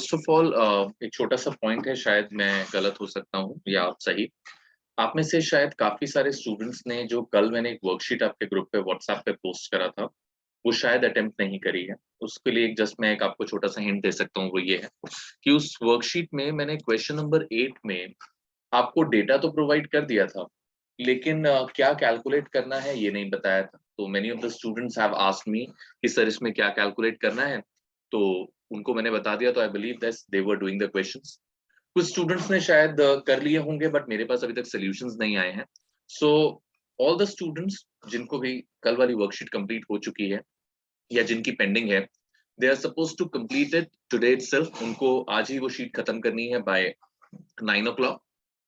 First of all एक छोटा सा पॉइंट है, शायद मैं गलत हो सकता हूँ या आप सही। आप में से शायद काफी सारे स्टूडेंट्स ने जो कल मैंने एक वर्कशीट आपके ग्रुप पे व्हाट्सएप पे पोस्ट करा था, वो शायद अटेम्प्ट नहीं करी है। उसके लिए एक जस्ट मैं एक आपको छोटा सा हिंट दे सकता हूँ, वो ये है कि उस वर्कशीट में मैंने क्वेश्चन नंबर 8 में आपको डेटा तो प्रोवाइड कर दिया था, लेकिन क्या कैलकुलेट करना है ये नहीं बताया था। तो many of the students have asked me कि सर इसमें क्या कैलकुलेट करना है, तो उनको मैंने बता दिया। तो I believe that they were doing the questions. कुछ स्टूडेंट्स ने शायद कर लिए होंगे, बट मेरे पास अभी तक सॉल्यूशंस नहीं आए हैं। सो ऑल द स्टूडेंट्स जिनको भी कल वाली वर्कशीट कंप्लीट हो चुकी है या जिनकी पेंडिंग है, they are suppose to complete it today itself. उनको आज ही वो शीट खत्म करनी है बाय 9 o'clock।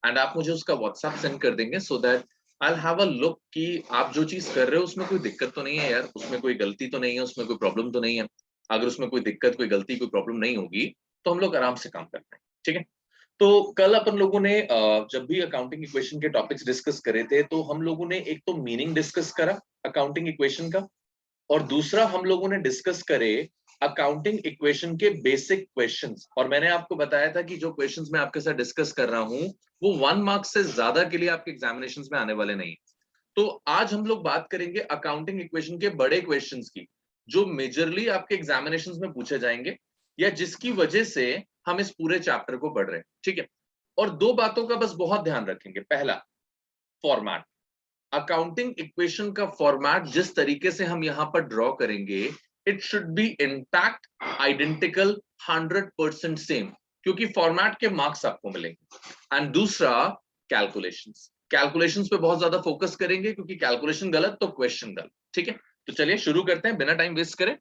एंड आप मुझे उसका व्हाट्सएप सेंड कर देंगे so that I have a look कि आप जो चीज कर रहे हो उसमें कोई दिक्कत तो नहीं है यार, उसमें कोई गलती तो नहीं है, उसमें कोई प्रॉब्लम तो नहीं है। अगर उसमें कोई दिक्कत, कोई गलती, कोई प्रॉब्लम नहीं होगी तो हम लोग आराम से काम करते हैं। ठीक है। तो कल अपन लोगों ने जब भी अकाउंटिंग इक्वेशन के टॉपिक्स डिस्कस करे थे, तो हम लोगों ने एक तो मीनिंग डिस्कस करा अकाउंटिंग इक्वेशन का, और दूसरा हम लोगों ने डिस्कस करे अकाउंटिंग इक्वेशन के बेसिक क्वेश्चंस। और मैंने आपको बताया था कि जो क्वेश्चंस मैं आपके साथ डिस्कस कर रहा हूं वो 1 मार्क से ज्यादा के लिए आपके एग्जामिनेशंस में आने वाले नहीं। तो आज हम लोग बात करेंगे अकाउंटिंग इक्वेशन के बड़े क्वेश्चंस की, जो मेजरली आपके एग्जामिनेशंस में पूछे जाएंगे, या जिसकी वजह से हम इस पूरे चैप्टर को पढ़ रहे हैं। ठीक है। और दो बातों का बस बहुत ध्यान रखेंगे। पहला, फॉर्मेट। अकाउंटिंग इक्वेशन का फॉर्मेट जिस तरीके से हम यहां पर ड्रॉ करेंगे, it should be intact, identical, 100% same, क्योंकि फॉर्मेट के मार्क्स आपको मिलेंगे। एंड दूसरा, कैलकुलेशंस। कैलकुलेशंस पे बहुत ज्यादा फोकस करेंगे, क्योंकि कैलकुलेशन गलत तो क्वेश्चन गलत। ठीक है। तो चलिए शुरू करते हैं बिना टाइम वेस्ट करें।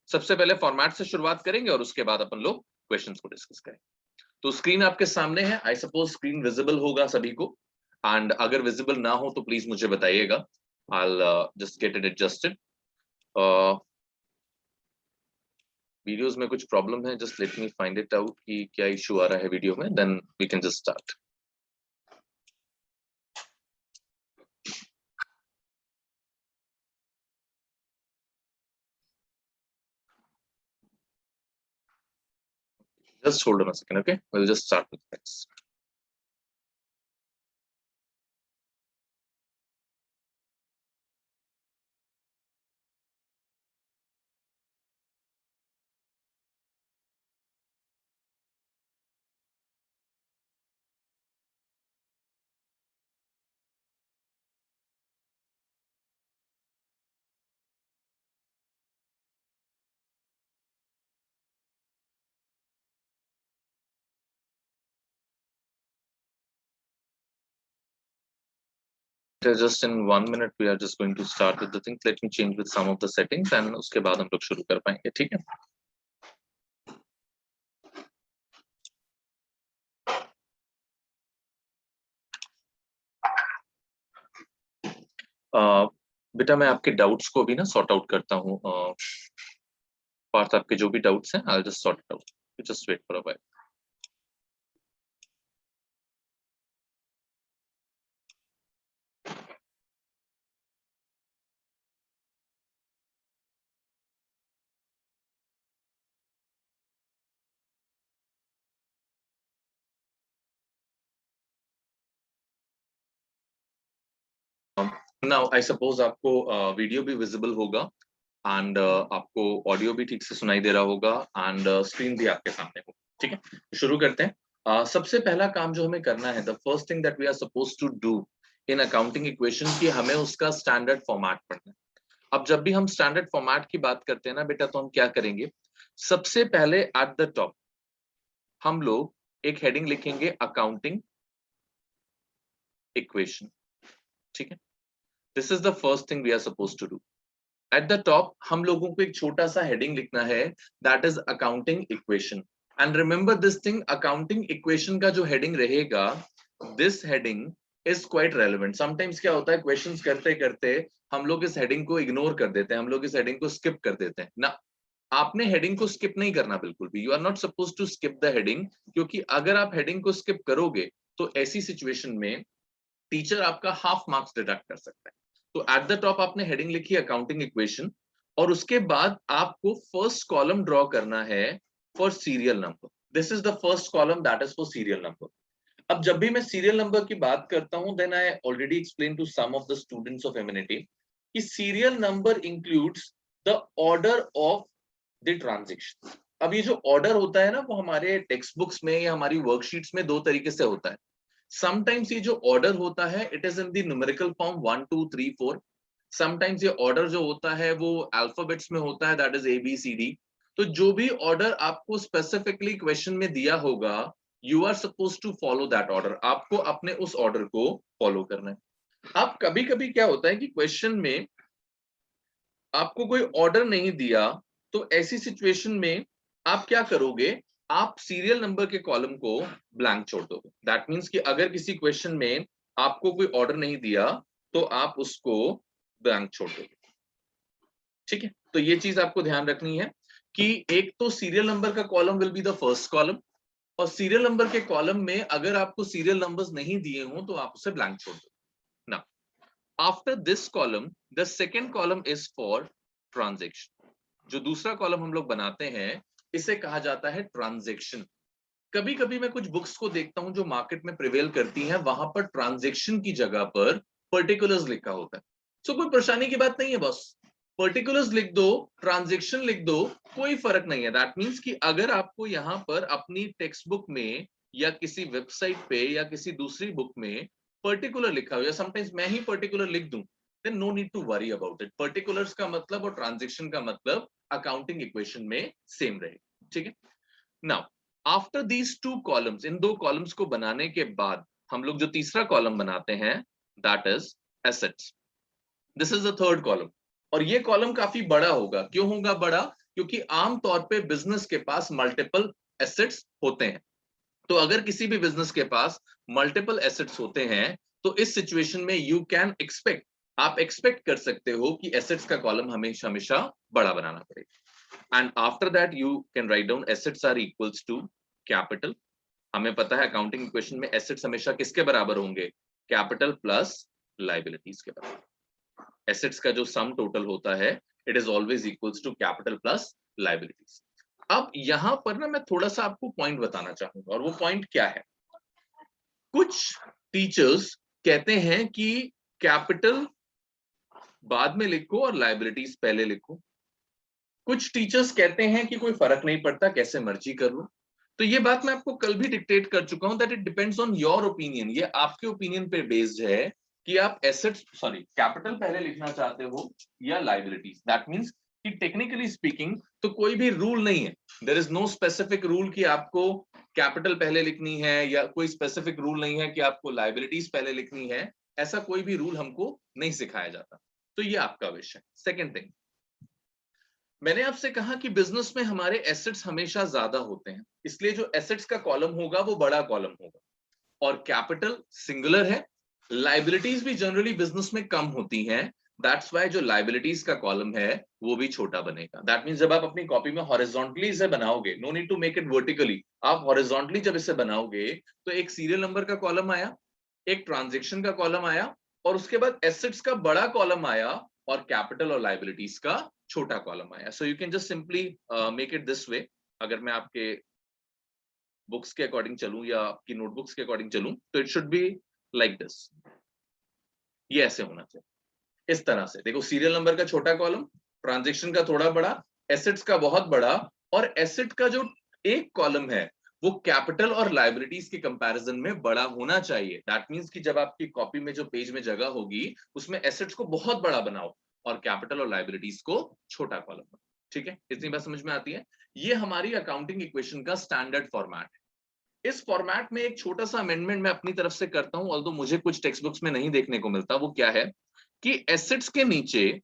सबसे पहले फॉर्मेट से शुरुआत करेंगे और उसके बाद अपन लोग क्वेश्चंस को डिस्कस करेंगे। तो स्क्रीन आपके सामने है, आई सपोज स्क्रीन विजिबल होगा सभी को। एंड अगर विजिबल ना हो तो प्लीज मुझे बताइएगा। I'll just get it adjusted. Videos में कुछ प्रॉब्लम है, just let me find it out कि क्या इशू आ रहा है वीडियो में, then we can just start. Just hold on a second, okay? We'll just start with this. Just in 1 minute we are just going to start with the things. Let me change with some of the settings and उसके बाद हम लोग शुरू कर पाएंगे। ठीक है। बेटा मैं आपके डाउट्स को भी ना सॉर्ट आउट करता हूँ। पार्थ, आपके जो भी डाउट्स हैं, I'll just sort it out. You just wait for a while. Now I suppose आपको वीडियो भी विजिबल होगा एंड आपको ऑडियो भी ठीक से सुनाई दे रहा होगा एंड स्क्रीन भी आपके सामने होगा। ठीक है। शुरू करते हैं। सबसे पहला काम जो हमें करना है, the first thing that we are suppose to do in accounting equation, की हमें उसका स्टैंडर्ड फॉर्मेट पढ़ना है। अब जब भी हम स्टैंडर्ड फॉर्मेट की बात करते हैं ना बेटा, तो हम क्या करेंगे, सबसे पहले एट द टॉप हम लोग एक हेडिंग लिखेंगे, अकाउंटिंग इक्वेशन। ठीक है। This is the first thing we are suppose to do. At the top हम लोगों को एक छोटा सा हेडिंग लिखना है, that is accounting equation. And remember this thing, accounting equation का जो हेडिंग रहेगा, this heading is quite relevant. Sometimes क्या होता है, क्वेश्चंस करते करते हम लोग इस हेडिंग को इग्नोर कर देते हैं, हम लोग इस हेडिंग को स्किप कर देते हैं ना। आपने हेडिंग को स्किप नहीं करना बिल्कुल भी। You are not suppose to skip the heading, क्योंकि अगर आप हेडिंग को स्किप करोगे तो ऐसी सिचुएशन में टीचर आपका हाफ मार्क्स डिडक्ट कर सकता है। तो एट द टॉप आपने हेडिंग लिखी अकाउंटिंग इक्वेशन, और उसके बाद आपको फर्स्ट कॉलम ड्रॉ करना है for serial number. This is the first column, that is for serial number. अब जब भी मैं सीरियल नंबर की बात करता हूं, then I already explain to some of the students of Amity कि serial number includes the order of the transaction. अब ये जो ऑर्डर होता है ना, वो हमारे टेक्स्ट बुक्स में या हमारी वर्कशीट्स में दो तरीके से होता है. समटाइम्स ये जो ऑर्डर होता है it is in the numerical form 1 2 3 4. Sometimes ये ऑर्डर जो होता है वो अल्फाबेट्स में होता है, दैट इज ABCD. तो जो भी ऑर्डर आपको स्पेसिफिकली क्वेश्चन में दिया होगा, you are suppose to follow that order. आपको अपने उस ऑर्डर को फॉलो करना है. अब कभी कभी क्या होता है कि क्वेश्चन में आपको कोई ऑर्डर नहीं दिया, तो ऐसी सिचुएशन में आप क्या करोगे, आप सीरियल नंबर के कॉलम को ब्लैंक छोड़ दोगे. दैट मीन्स कि अगर किसी क्वेश्चन में आपको कोई ऑर्डर नहीं दिया तो आप उसको ब्लैंक छोड़ दोगे. ठीक है, तो ये चीज आपको ध्यान रखनी है कि एक तो सीरियल नंबर का column will be the first column, और सीरियल नंबर के कॉलम में अगर आपको सीरियल नंबर्स नहीं दिए हों तो आप उसे ब्लैंक छोड़ दो. ना, after this column the second column is for transaction. जो दूसरा कॉलम हम लोग बनाते हैं इसे कहा जाता है ट्रांजैक्शन. कभी कभी मैं कुछ बुक्स को देखता हूं जो मार्केट में प्रिवेल करती हैं, वहां पर ट्रांजैक्शन की जगह पर पर्टिकुलर्स लिखा होता है. सो कोई परेशानी की बात नहीं है बॉस, पर्टिकुलर्स लिख दो, ट्रांजैक्शन लिख दो, कोई फर्क नहीं है. दैट मीन्स कि अगर आपको यहाँ पर अपनी टेक्स्ट बुक में या किसी वेबसाइट पे या किसी दूसरी बुक में पर्टिकुलर लिखा हो, या समटाइम्स मैं ही पर्टिकुलर लिख दूं, then no need to worry about it. Particulars का मतलब और ट्रांजैक्शन का मतलब अकाउंटिंग इक्वेशन में सेम रहे. ठीक है. Now after these two columns, इन दो कॉलम्स को बनाने के बाद हम लोग जो तीसरा कॉलम बनाते हैं, that is assets. This is the third column. और ये कॉलम काफी बड़ा होगा. क्यों होगा बड़ा? क्योंकि आमतौर पे बिजनेस के पास मल्टीपल एसेट्स होते हैं. तो अगर किसी भी बिजनेस के पास मल्टीपल एसेट्स होते हैं तो इस सिचुएशन में यू कैन एक्सपेक्ट, आप एक्सपेक्ट कर सकते हो कि एसेट्स का कॉलम हमेशा हमेशा बड़ा बनाना पड़ेगा. And after that you can write down assets are equals to capital. हमें पता है अकाउंटिंग इक्वेशन में एसेट्स हमेशा किसके बराबर होंगे? कैपिटल प्लस लायबिलिटीज के बराबर. एसेट्स का जो सम टोटल होता है it is always equals to capital plus liabilities. अब यहां पर ना मैं थोड़ा सा आपको पॉइंट बताना चाहूंगा, और वो पॉइंट क्या है. कुछ टीचर्स कहते हैं कि कैपिटल बाद में लिखो और लायबिलिटीज पहले लिखो. कुछ टीचर्स कहते हैं कि कोई फर्क नहीं पड़ता, कैसे मर्जी कर लो. तो ये बात मैं आपको कल भी डिक्टेट कर चुका हूं that it depends on your opinion. ये आपके ओपिनियन पे बेस्ड है कि आप एसेट्स कैपिटल पहले लिखना चाहते हो या लायबिलिटीज. दैट मींस कि टेक्निकली स्पीकिंग तो कोई भी रूल नहीं है. There is no specific rule कि आपको कैपिटल पहले लिखनी है, या कोई स्पेसिफिक रूल नहीं है कि आपको लायबिलिटीज पहले लिखनी है. ऐसा कोई भी रूल हमको नहीं सिखाया जाता. तो ये आपका विषय. सेकेंड थिंग, मैंने आपसे कहा कि बिजनेस में हमारे एसेट्स हमेशा ज्यादा होते हैं, इसलिए जो एसेट्स का कॉलम होगा वो बड़ा कॉलम होगा. और कैपिटल सिंगुलर है, लाइबिलिटीज भी जनरली बिजनेस में कम होती हैं. दैट्स वाई जो लाइबिलिटीज का कॉलम है वो भी छोटा बनेगा. दैट मीन्स जब आप अपनी कॉपी में हॉरिजॉन्टली इसे बनाओगे, no need to make it vertically, आप हॉरिजॉन्टली जब इसे बनाओगे तो एक सीरियल नंबर का कॉलम आया, एक ट्रांजेक्शन का कॉलम आया, और उसके बाद एसेट्स का बड़ा कॉलम आया, और कैपिटल और लाइबिलिटीज का छोटा कॉलम आया. So you can just simply make it this way. अगर मैं आपके बुक्स के अकॉर्डिंग चलूं या आपकी नोटबुक्स के अकॉर्डिंग चलूं तो it should be like this. ये ऐसे होना चाहिए. इस तरह से देखो, सीरियल नंबर का छोटा कॉलम, ट्रांजैक्शन का थोड़ा बड़ा, एसेट्स का बहुत बड़ा, और एसेट का जो एक कॉलम है वो कैपिटल और लायबिलिटीज के कंपैरिजन में बड़ा होना चाहिए. दैट मींस कि जब आपकी कॉपी में जो पेज में जगह होगी उसमें एसेट्स को बहुत बड़ा बनाओ और कैपिटल और लायबिलिटीज को छोटा कॉलम बनाओ. ठीक है, इतनी बात समझ में आती है. ये हमारी अकाउंटिंग इक्वेशन का स्टैंडर्ड फॉर्मेट है. इस फॉर्मेट में एक छोटा सा अमेंडमेंट मैं अपनी तरफ से करता हूं, ऑल्दो मुझे कुछ टेक्स्ट बुक्स में नहीं देखने को मिलता. वो क्या है कि एसेट्स के नीचे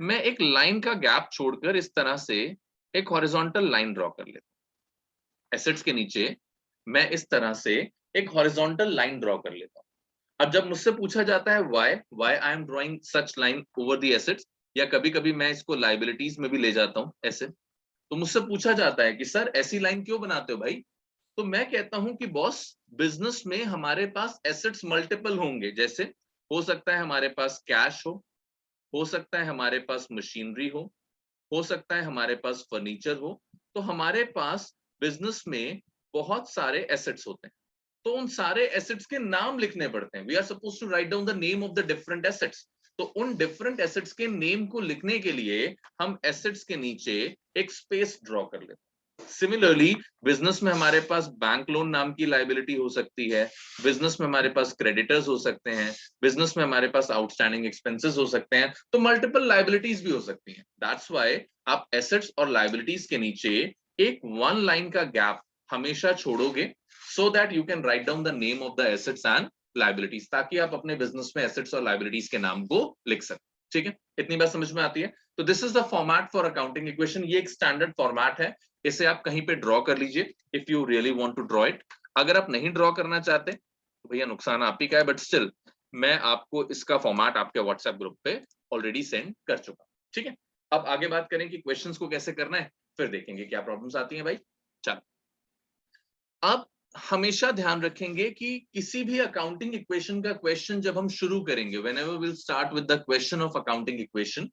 मैं एक लाइन का गैप छोड़कर इस तरह से एक हॉरिजॉन्टल लाइन ड्रॉ कर लेता हूं. एसेट्स के नीचे मैं इस तरह से एक हॉरिजॉन्टल लाइन ड्रॉ कर लेता हूं. अब जब मुझसे पूछा जाता है why I am drawing such line over the assets, या कभी कभी मैं इसको लायबिलिटीज में भी ले जाता हूं ऐसे, तो मुझसे पूछा जाता है कि सर ऐसी लाइन क्यों बनाते हो भाई. तो मैं कहता हूं कि बॉस, बिजनेस में हमारे पास एसेट्स मल्टीपल होंगे. जैसे हो सकता है हमारे पास कैश हो सकता है हमारे पास मशीनरी हो सकता है हमारे पास फर्नीचर हो. तो हमारे पास बिजनेस में बहुत सारे एसेट्स होते हैं, तो उन सारे एसेट्स के नाम लिखने पड़ते हैं। We are suppose to write down the name of the different assets. तो उन डिफरेंट एसेट्स के नेम को लिखने के लिए हम एसेट्स के नीचे एक स्पेस ड्रॉ कर लेते हैं। सिमिलरली बिजनेस में हमारे पास बैंक लोन नाम की लाइबिलिटी हो सकती है, बिजनेस में हमारे पास क्रेडिटर्स हो सकते हैं, बिजनेस में हमारे पास आउटस्टैंडिंग एक्सपेंसेस हो सकते हैं, तो मल्टीपल लाइबिलिटीज भी हो सकती हैं। दैट्स व्हाई आप एसेट्स और लाइबिलिटीज के नीचे एक वन लाइन का गैप हमेशा छोड़ोगे, so that you can write down the name of the assets and liabilities, ताकि आप अपने बिजनेस में एसेट्स और लाइबिलिटीज के नाम को लिख सकें। ठीक है, इतनी बात समझ में आती है? तो this is the format for accounting equation. ये एक स्टैंडर्ड फॉर्मेट है, इसे आप कहीं पे ड्रॉ कर लीजिए if you really want to draw it. अगर आप नहीं ड्रॉ करना चाहते तो भैया नुकसान आप ही का है, बट स्टिल मैं आपको इसका फॉर्मेट आपके व्हाट्सएप ग्रुप पे ऑलरेडी सेंड कर चुका। ठीक है, अब आगे बात करें कि क्वेश्चंस को कैसे करना है, फिर देखेंगे क्या प्रॉब्लम्स आती हैं भाई। चलो, अब हमेशा ध्यान रखेंगे कि किसी भी अकाउंटिंग इक्वेशन का क्वेश्चन जब हम शुरू करेंगे, whenever we will start with the question of accounting equation,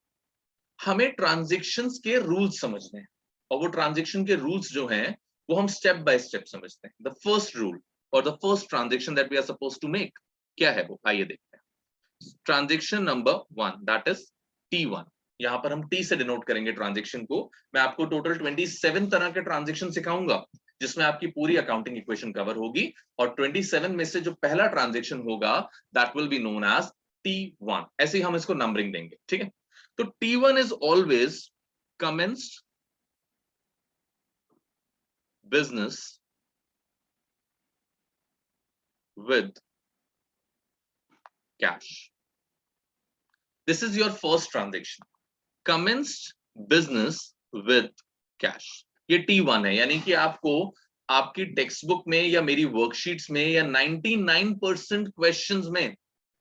हमें ट्रांजैक्शंस के रूल्स समझने हैं। और वो ट्रांजैक्शन के रूल्स जो हैं वो हम स्टेप बाय स्टेप समझते हैं। द फर्स्ट रूल और the first transaction that we are suppose to make, क्या है वो, आइए देखते हैं। Transaction number 1 that is T1। यहां पर हम T से डिनोट करेंगे ट्रांजैक्शन को। मैं आपको टोटल 27 तरह के ट्रांजैक्शन सिखाऊंगा जिसमें आपकी पूरी अकाउंटिंग इक्वेशन कवर होगी, और 27 में से जो पहला ट्रांजैक्शन होगा that will be known as T1। ऐसे ही हम इसको नंबरिंग देंगे। ठीक है, तो T1 is always commenced business with cash. This is your first transaction, commenced business with cash। ये T1 है, यानी कि आपको आपकी टेक्स्ट बुक में या मेरी वर्कशीट्स में या 99% क्वेश्चंस में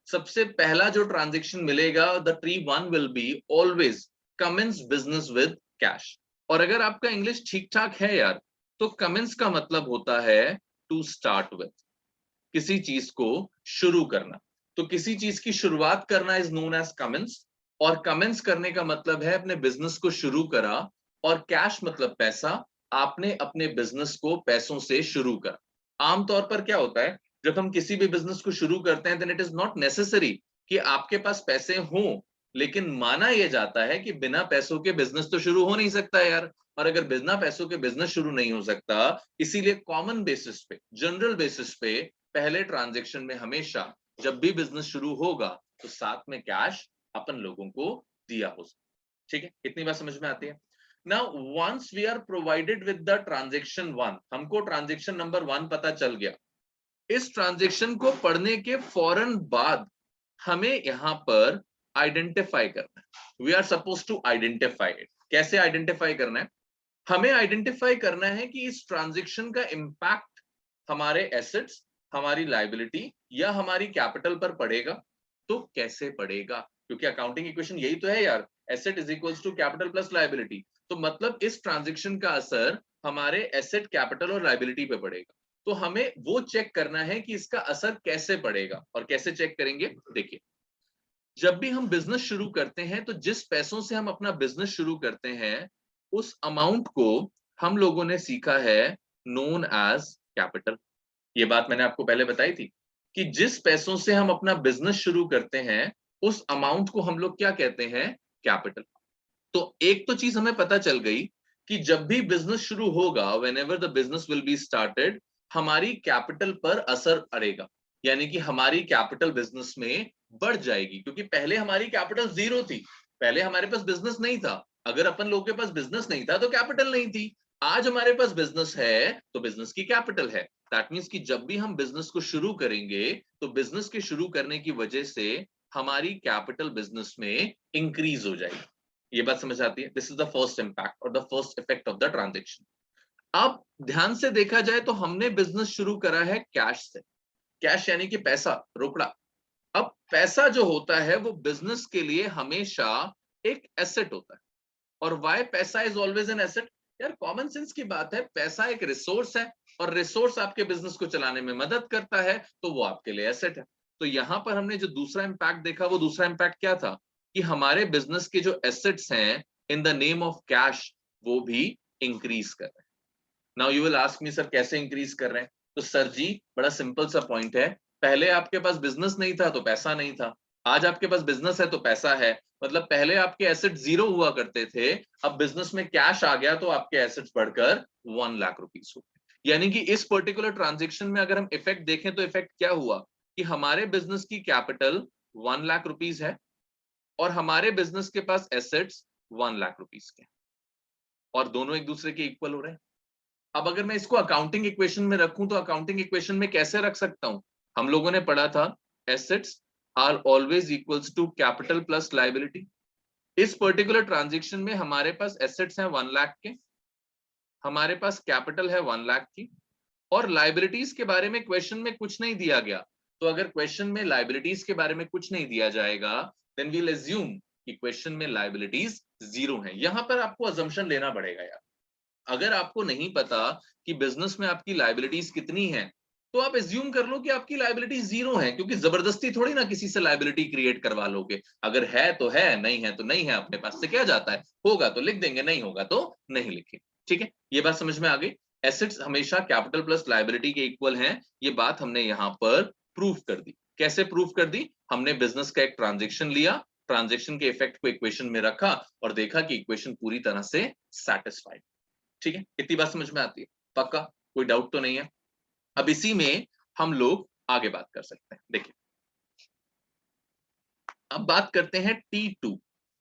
सबसे पहला जो ट्रांजैक्शन मिलेगा, the T1 will be always commence business with cash. और अगर आपका इंग्लिश ठीक ठाक है यार, तो कमेंस का मतलब होता है टू स्टार्ट विद, किसी चीज को शुरू करना। तो किसी चीज की शुरुआत करना इज नोन एज कमेंस, और कमेंस करने का मतलब है अपने बिजनेस को शुरू करा, और कैश मतलब पैसा, आपने अपने बिजनेस को पैसों से शुरू करा। आमतौर पर क्या होता है, जब हम किसी भी बिजनेस को शुरू करते हैं, then it is not necessary कि आपके पास पैसे हों, लेकिन माना यह जाता है कि बिना पैसों के बिजनेस तो शुरू हो नहीं सकता यार। और अगर बिना पैसों के बिजनेस शुरू नहीं हो सकता, इसीलिए कॉमन बेसिस पे, जनरल बेसिस पे पहले ट्रांजैक्शन में हमेशा जब भी बिजनेस शुरू होगा तो साथ में कैश अपन लोगों को दिया हो सकता। ठीक है, इतनी बात समझ में आती है? Now once we are provided with the transaction 1, हमको ट्रांजैक्शन नंबर 1 पता चल गया। इस ट्रांजैक्शन को पढ़ने के फौरन बाद हमें यहां पर आइडेंटिफाई करना है। We are suppose to identify it. कैसे आइडेंटिफाई करना है? हमें आइडेंटिफाई करना है कि इस ट्रांजैक्शन का इंपैक्ट हमारे एसेट्स, हमारी लायबिलिटी या हमारी कैपिटल पर पड़ेगा। तो कैसे पड़ेगा? क्योंकि अकाउंटिंग इक्वेशन यही तो है यार, asset is equals to capital plus liability. तो मतलब इस ट्रांजैक्शन का असर हमारे एसेट, कैपिटल और लायबिलिटी पे पड़ेगा। तो हमें वो चेक करना है कि इसका असर कैसे पड़ेगा। और कैसे चेक करेंगे? देखिए, जब भी हम बिजनेस शुरू करते हैं तो जिस पैसों से हम अपना बिजनेस शुरू करते हैं, उस अमाउंट को हम लोगों ने सीखा है नोन एज कैपिटल। ये बात मैंने आपको पहले बताई थी कि जिस पैसों से हम अपना बिजनेस शुरू करते हैं, उस अमाउंट को हम लोग क्या कहते हैं? कैपिटल। तो एक तो चीज हमें पता चल गई कि जब भी बिजनेस शुरू होगा, whenever the business will be started, हमारी कैपिटल पर असर पड़ेगा। यानी कि हमारी कैपिटल बिजनेस में बढ़ जाएगी, क्योंकि पहले हमारी कैपिटल 0 थी, पहले हमारे पास बिजनेस नहीं था। अगर अपन लोग के पास बिजनेस नहीं था तो कैपिटल नहीं थी। आज हमारे पास बिजनेस है तो बिजनेस की कैपिटल है। दैट मींस कि जब भी हम बिजनेस को शुरू करेंगे तो बिजनेस के शुरू करने की वजह से हमारी कैपिटल बिजनेस में इंक्रीज हो जाएगी। ये बात समझ आती है? This is the first impact और the first effect of the transaction. अब ध्यान से देखा जाए तो हमने बिजनेस शुरू करा है कैश से। कैश यानी कि पैसा, रोकड़ा। अब पैसा जो होता है वो बिजनेस के लिए हमेशा एक एसेट होता है। और व्हाई पैसा इज ऑलवेज एन एसेट? यार कॉमन सेंस की बात है, पैसा एक रिसोर्स है, और रिसोर्स आपके बिजनेस को चलाने में मदद करता है, तो वो आपके लिए एसेट है। तो यहां पर हमने जो दूसरा इंपैक्ट देखा, वो दूसरा इंपैक्ट क्या था कि हमारे बिजनेस के जो एसेट्स हैं in the name of cash, वो भी इंक्रीज कर रहे हैं। Now you will ask me sir कैसे इंक्रीज कर रहे हैं? तो सर जी बड़ा सिंपल सा पॉइंट है, पहले आपके पास बिजनेस नहीं था तो पैसा नहीं था, आज आपके पास बिजनेस है तो पैसा है। मतलब पहले आपके एसेट 0 हुआ करते थे, अब बिजनेस में कैश आ गया तो आपके एसेट्स बढ़कर 1 लाख रुपीस हो गए। यानी कि इस पर्टिकुलर ट्रांजेक्शन में अगर हम इफेक्ट देखें तो इफेक्ट क्या हुआ कि हमारे बिजनेस की कैपिटल 1 लाख रुपीस है और हमारे बिजनेस के पास एसेट्स 1 लाख रुपीस के, और दोनों एक दूसरे के इक्वल हो रहे हैं। अब अगर मैं इसको अकाउंटिंग इक्वेशन में रखूं तो अकाउंटिंग इक्वेशन में कैसे रख सकता हूं? हम लोगों ने पढ़ा था assets are always equals to capital plus liability. इस पर्टिकुलर ट्रांजेक्शन में हमारे पास एसेट्स हैं 1 लाख के, हमारे पास कैपिटल है 1 लाख की, और लायबिलिटीज के बारे में क्वेश्चन में कुछ नहीं दिया गया। तो अगर क्वेश्चन में लायबिलिटीज के बारे में कुछ नहीं दिया जाएगा देन वी विल अज्यूम कि क्वेश्चन में लायबिलिटीज 0 है। यहां पर आपको अजम्पशन लेना पड़ेगा यार। अगर आपको नहीं पता कि बिजनेस में आपकी लायबिलिटीज कितनी है तो आप एज्यूम कर लो कि आपकी लायबिलिटी 0 है, क्योंकि जबरदस्ती थोड़ी ना किसी से लायबिलिटी क्रिएट करवा लोगे। अगर है तो है, नहीं है तो नहीं है, अपने पास से क्या जाता है, होगा तो लिख देंगे, नहीं होगा तो नहीं लिखेंगे। ठीक है, ये बात समझ में आ गई। एसेट्स हमेशा कैपिटल प्लस लायबिलिटी के इक्वल हैं, ये बात हमने यहां पर प्रूव कर दी। कैसे प्रूव कर दी? हमने बिजनेस का एक ट्रांजेक्शन लिया, ट्रांजेक्शन के इफेक्ट को इक्वेशन में रखा और देखा कि इक्वेशन पूरी तरह से सेटिस्फाइड। ठीक है, इतनी बात समझ में आती है? पक्का? कोई डाउट तो नहीं है? अब इसी में हम लोग आगे बात कर सकते हैं। देखिए अब बात करते हैं T2,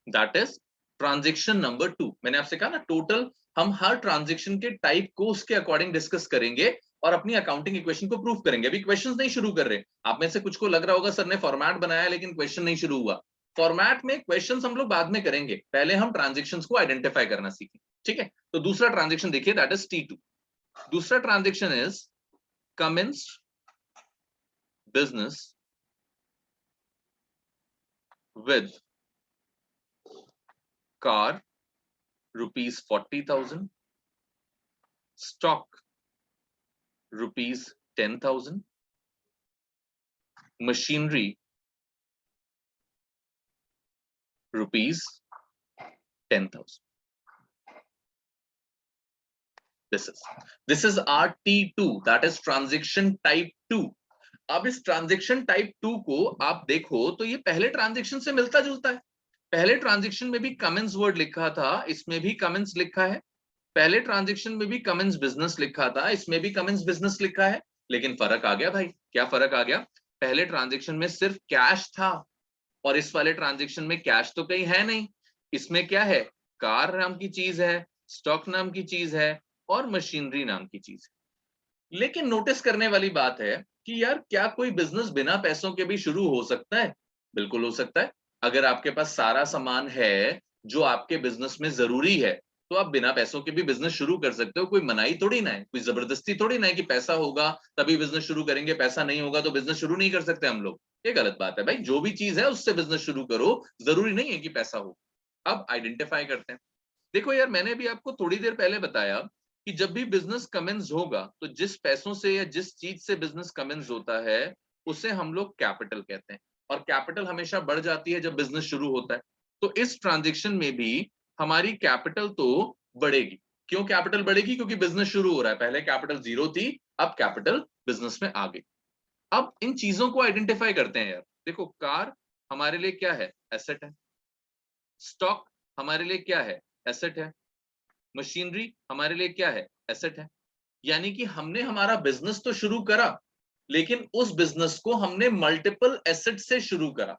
that is transaction number 2। मैंने आपसे कहा ना टोटल हम हर ट्रांजेक्शन के टाइप को उसके अकॉर्डिंग डिस्कस करेंगे और अपनी अकाउंटिंग इक्वेशन को प्रूव करेंगे। अभी क्वेश्चंस नहीं शुरू कर रहे। आप में से कुछ को लग रहा होगा सर ने फॉर्मेट बनाया लेकिन क्वेश्चन नहीं शुरू हुआ। फॉर्मेट में क्वेश्चंस हम लोग बाद में करेंगे, पहले हम ट्रांजेक्शंस को आइडेंटिफाई करना सीखें। ठीक है, तो दूसरा ट्रांजेक्शन देखिए, दैट इज T2। दूसरा transaction is commenced business with car rupees 40,000, stock rupees 10,000, machinery rupees 10,000. This is our T2, that is transaction type 2. अब इस ट्रांजेक्शन टाइप 2 को आप देखो तो ये पहले ट्रांजेक्शन से मिलता जुलता है। पहले ट्रांजेक्शन में भी कमेंस वर्ड लिखा था, इसमें भी कमेंस लिखा है। पहले ट्रांजेक्शन में भी कमेंस बिजनेस लिखा था, इसमें भी कमेंस बिजनेस लिखा है। लेकिन फर्क आ गया भाई, क्या फर्क आ गया? पहले ट्रांजेक्शन में सिर्फ कैश था और इस वाले ट्रांजेक्शन में कैश तो कहीं है नहीं। इसमें क्या है? कार नाम की चीज है, स्टॉक नाम की चीज है और मशीनरी नाम की चीज है। लेकिन नोटिस करने वाली बात है कि यार क्या कोई बिजनेस बिना पैसों के भी शुरू हो सकता है? बिल्कुल हो सकता है। अगर आपके पास सारा सामान है जो आपके बिजनेस में जरूरी है तो आप बिना पैसों के भी बिजनेस शुरू कर सकते हो। कोई मनाही थोड़ी ना है, कोई जबरदस्ती थोड़ी ना है कि पैसा होगा तभी बिजनेस शुरू करेंगे, पैसा नहीं होगा तो बिजनेस शुरू नहीं कर सकते हम लोग। ये गलत बात है भाई, जो भी चीज है उससे बिजनेस शुरू करो, जरूरी नहीं है कि पैसा हो। अब आइडेंटिफाई करते हैं। देखो यार, मैंने भी आपको थोड़ी देर पहले बताया कि जब भी बिजनेस कमेंस होगा तो जिस पैसों से या जिस चीज से बिजनेस कमेंस होता है उसे हम लोग कैपिटल कहते हैं, और कैपिटल हमेशा बढ़ जाती है जब बिजनेस शुरू होता है। तो इस ट्रांजेक्शन में भी हमारी कैपिटल तो बढ़ेगी। क्यों कैपिटल बढ़ेगी? क्योंकि बिजनेस शुरू हो रहा है। पहले कैपिटल 0 थी, अब कैपिटल बिजनेस में आ गई। अब इन चीजों को आइडेंटिफाई करते हैं यार। देखो, कार हमारे लिए क्या है? एसेट है। स्टॉक हमारे लिए क्या है? एसेट है। मशीनरी हमारे लिए क्या है? एसेट है। यानी कि हमने हमारा बिजनेस तो शुरू करा लेकिन उस बिजनेस को हमने मल्टीपल एसेट से शुरू करा।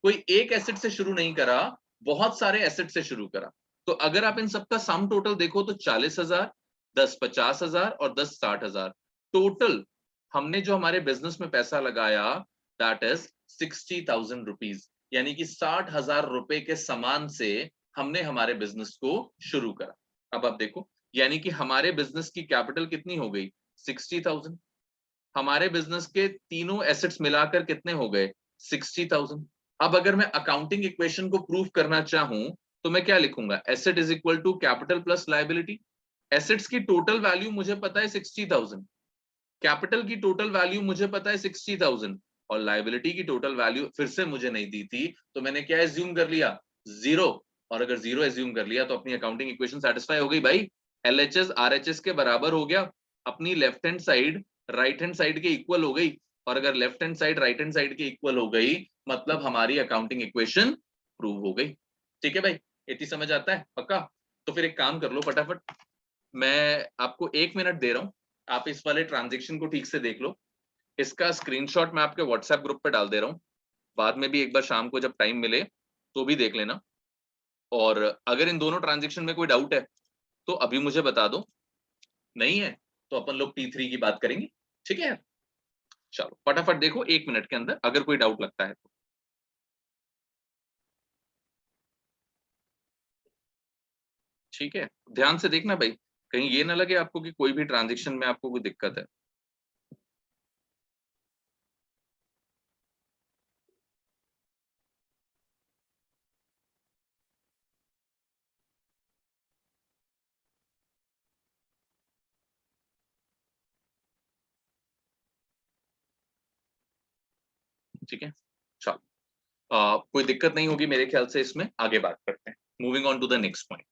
कोई एक एसेट से शुरू नहीं करा, बहुत सारे एसेट से शुरू करा। तो अगर आप इन सबका सम टोटल देखो तो 40,000, 10 50,000 और 10 60,000, टोटल हमने जो हमारे बिजनेस में पैसा लगाया दैट इज 60,000 रुपीज। यानी कि 60,000 रुपए के सामान से हमने हमारे बिजनेस को शुरू करा। अब आप देखो, यानी कि हमारे बिजनेस की कैपिटल कितनी हो गई? 60,000। हमारे बिजनेस के तीनों एसेट्स मिलाकर कितने हो गए? 60,000। अब अगर मैं अकाउंटिंग इक्वेशन को प्रूव करना चाहूं तो मैं क्या लिखूंगा? Asset is equal to capital plus liability. Assets की टोटल वैल्यू मुझे पता है 60,000, कैपिटल की टोटल वैल्यू मुझे पता है 60,000, और लायबिलिटी की टोटल वैल्यू फिर से मुझे नहीं दी थी, तो मैंने क्या एज्यूम कर लिया? 0। और अगर 0 एज्यूम कर लिया तो अपनी अकाउंटिंग इक्वेशन सेटिस्फाई हो गई भाई। LHS RHS के बराबर हो गया, अपनी left hand side right hand side के इक्वल हो गई, और अगर left hand side right hand side के इक्वल हो गई मतलब हमारी अकाउंटिंग इक्वेशन प्रूव हो गई। ठीक है भाई, इतनी समझ आता है पक्का? तो फिर एक काम कर लो फटाफट, मैं आपको 1 मिनट दे रहा हूं, आप इस वाले ट्रांजेक्शन को ठीक से देख लो, इसका स्क्रीनशॉट मैं आपके व्हाट्सएप ग्रुप पे डाल दे रहा हूँ, बाद में भी एक बार शाम को जब टाइम मिले तो भी देख लेना, और अगर इन दोनों ट्रांजेक्शन में कोई डाउट है तो अभी मुझे बता दो, नहीं है तो अपन लोग T3 की बात करेंगे। ठीक है, चलो फटाफट देखो 1 मिनट के अंदर, अगर कोई डाउट लगता है तो। ठीक है, ध्यान से देखना भाई, कहीं ये ना लगे आपको कि कोई भी ट्रांजेक्शन में आपको कोई दिक्कत है। ठीक है, चलो कोई दिक्कत नहीं होगी मेरे ख्याल से, इसमें आगे बात करते हैं, moving on to the next point.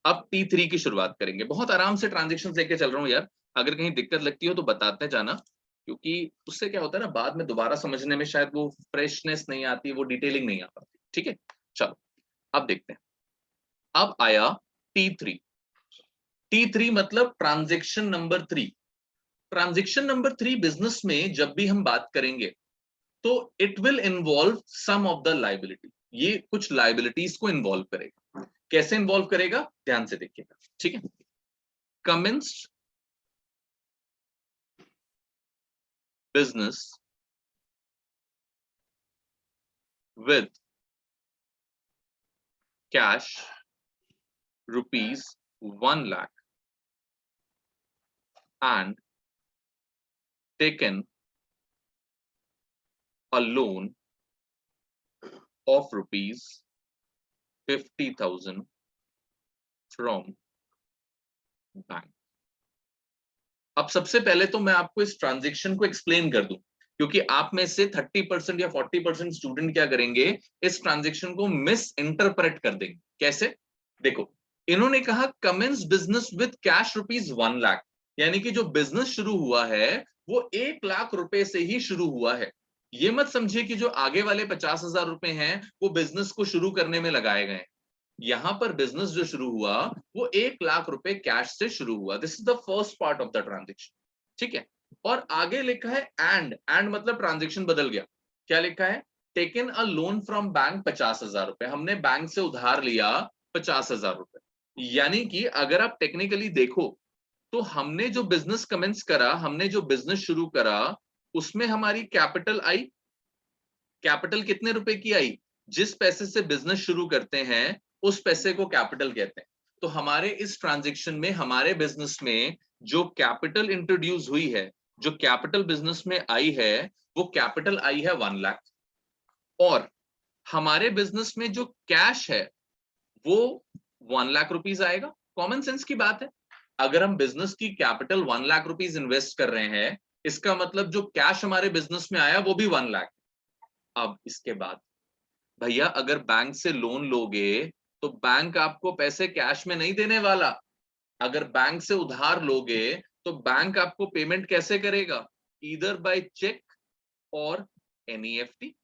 अब T3 की शुरुआत करेंगे, बहुत आराम से ट्रांजेक्शन लेके चल रहा हूँ यार, अगर कहीं दिक्कत लगती हो तो बताते जाना, क्योंकि उससे क्या होता है ना, बाद में दोबारा समझने में शायद वो फ्रेशनेस नहीं आती, वो डिटेलिंग नहीं आ पाती। ठीक है, चलो अब देखते हैं। अब आया T3। T3 मतलब transaction number 3। Transaction number 3 business में जब भी हम बात करेंगे तो it will involve some of the liability, ये कुछ लाइबिलिटीज को इन्वॉल्व करेगा। कैसे इन्वॉल्व करेगा, ध्यान से देखिएगा। ठीक है, commenced business with cash rupees 1 lakh and taken a loan of rupees 50,000 from bank। अब सबसे पहले तो मैं आपको इस ट्रांजेक्शन को एक्सप्लेन कर दूं, क्योंकि आप में से 30% या 40% स्टूडेंट क्या करेंगे, इस ट्रांजेक्शन को मिस इंटरप्रेट कर देंगे। कैसे, देखो, इन्होंने कहा commences business with cash rupees 1 lakh, यानी कि जो बिजनेस शुरू हुआ है वो 1 लाख रुपए से ही शुरू हुआ है। ये मत समझिए कि जो आगे वाले 50,000 रुपए हैं वो बिजनेस को शुरू करने में लगाए गए। यहां पर बिजनेस जो शुरू हुआ वो 1 लाख रुपए कैश से शुरू हुआ। This is the first part of the transaction. ठीक है, और आगे लिखा है एंड मतलब ट्रांजेक्शन बदल गया। क्या लिखा है, taken a loan from bank 50,000 रुपए, हमने बैंक से उधार लिया 50,000 रुपए। यानी कि अगर आप टेक्निकली देखो तो हमने जो बिजनेस कमेंस करा, हमने जो बिजनेस शुरू करा, उसमें हमारी कैपिटल आई। कैपिटल कितने रुपए की आई, जिस पैसे से बिजनेस शुरू करते हैं उस पैसे को कैपिटल कहते हैं। तो हमारे इस ट्रांजेक्शन में, हमारे बिजनेस में जो कैपिटल इंट्रोड्यूस हुई है, जो कैपिटल बिजनेस में आई है, वो कैपिटल आई है 1 लाख। और हमारे बिजनेस में जो कैश है वो 1 लाख रुपीज आएगा। कॉमन सेंस की बात है, अगर हम बिजनेस की कैपिटल 1 लाख रुपीज इन्वेस्ट कर रहे हैं, इसका मतलब जो कैश हमारे बिजनेस में आया वो भी 1 लाख। अब इसके बाद भैया अगर बैंक से लोन लोगे तो बैंक आपको पैसे कैश में नहीं देने वाला। अगर बैंक से उधार लोगे तो बैंक आपको पेमेंट कैसे करेगा, ईदर बाय चेक और एनईएफटी।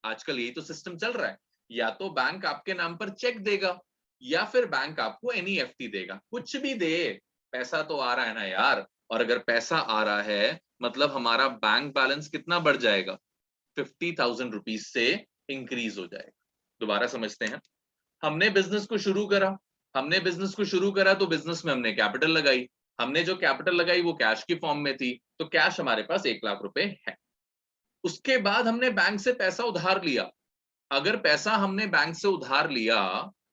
आजकल यही तो सिस्टम चल रहा है, या तो बैंक आपके नाम पर चेक देगा या फिर बैंक आपको एनईएफटी देगा, कुछ भी दे, पैसा तो आ रहा है ना यार। और अगर पैसा आ रहा है मतलब हमारा बैंक बैलेंस कितना बढ़ जाएगा, 50,000 रुपीज से इंक्रीज हो जाएगा। दोबारा समझते हैं, हमने बिजनेस को शुरू करा, हमने बिजनेस को शुरू करा तो बिजनेस में हमने कैपिटल लगाई, हमने जो कैपिटल लगाई वो कैश की फॉर्म में थी, तो कैश हमारे पास 1 लाख रुपए है। उसके बाद हमने बैंक से पैसा उधार लिया। अगर पैसा हमने बैंक से उधार लिया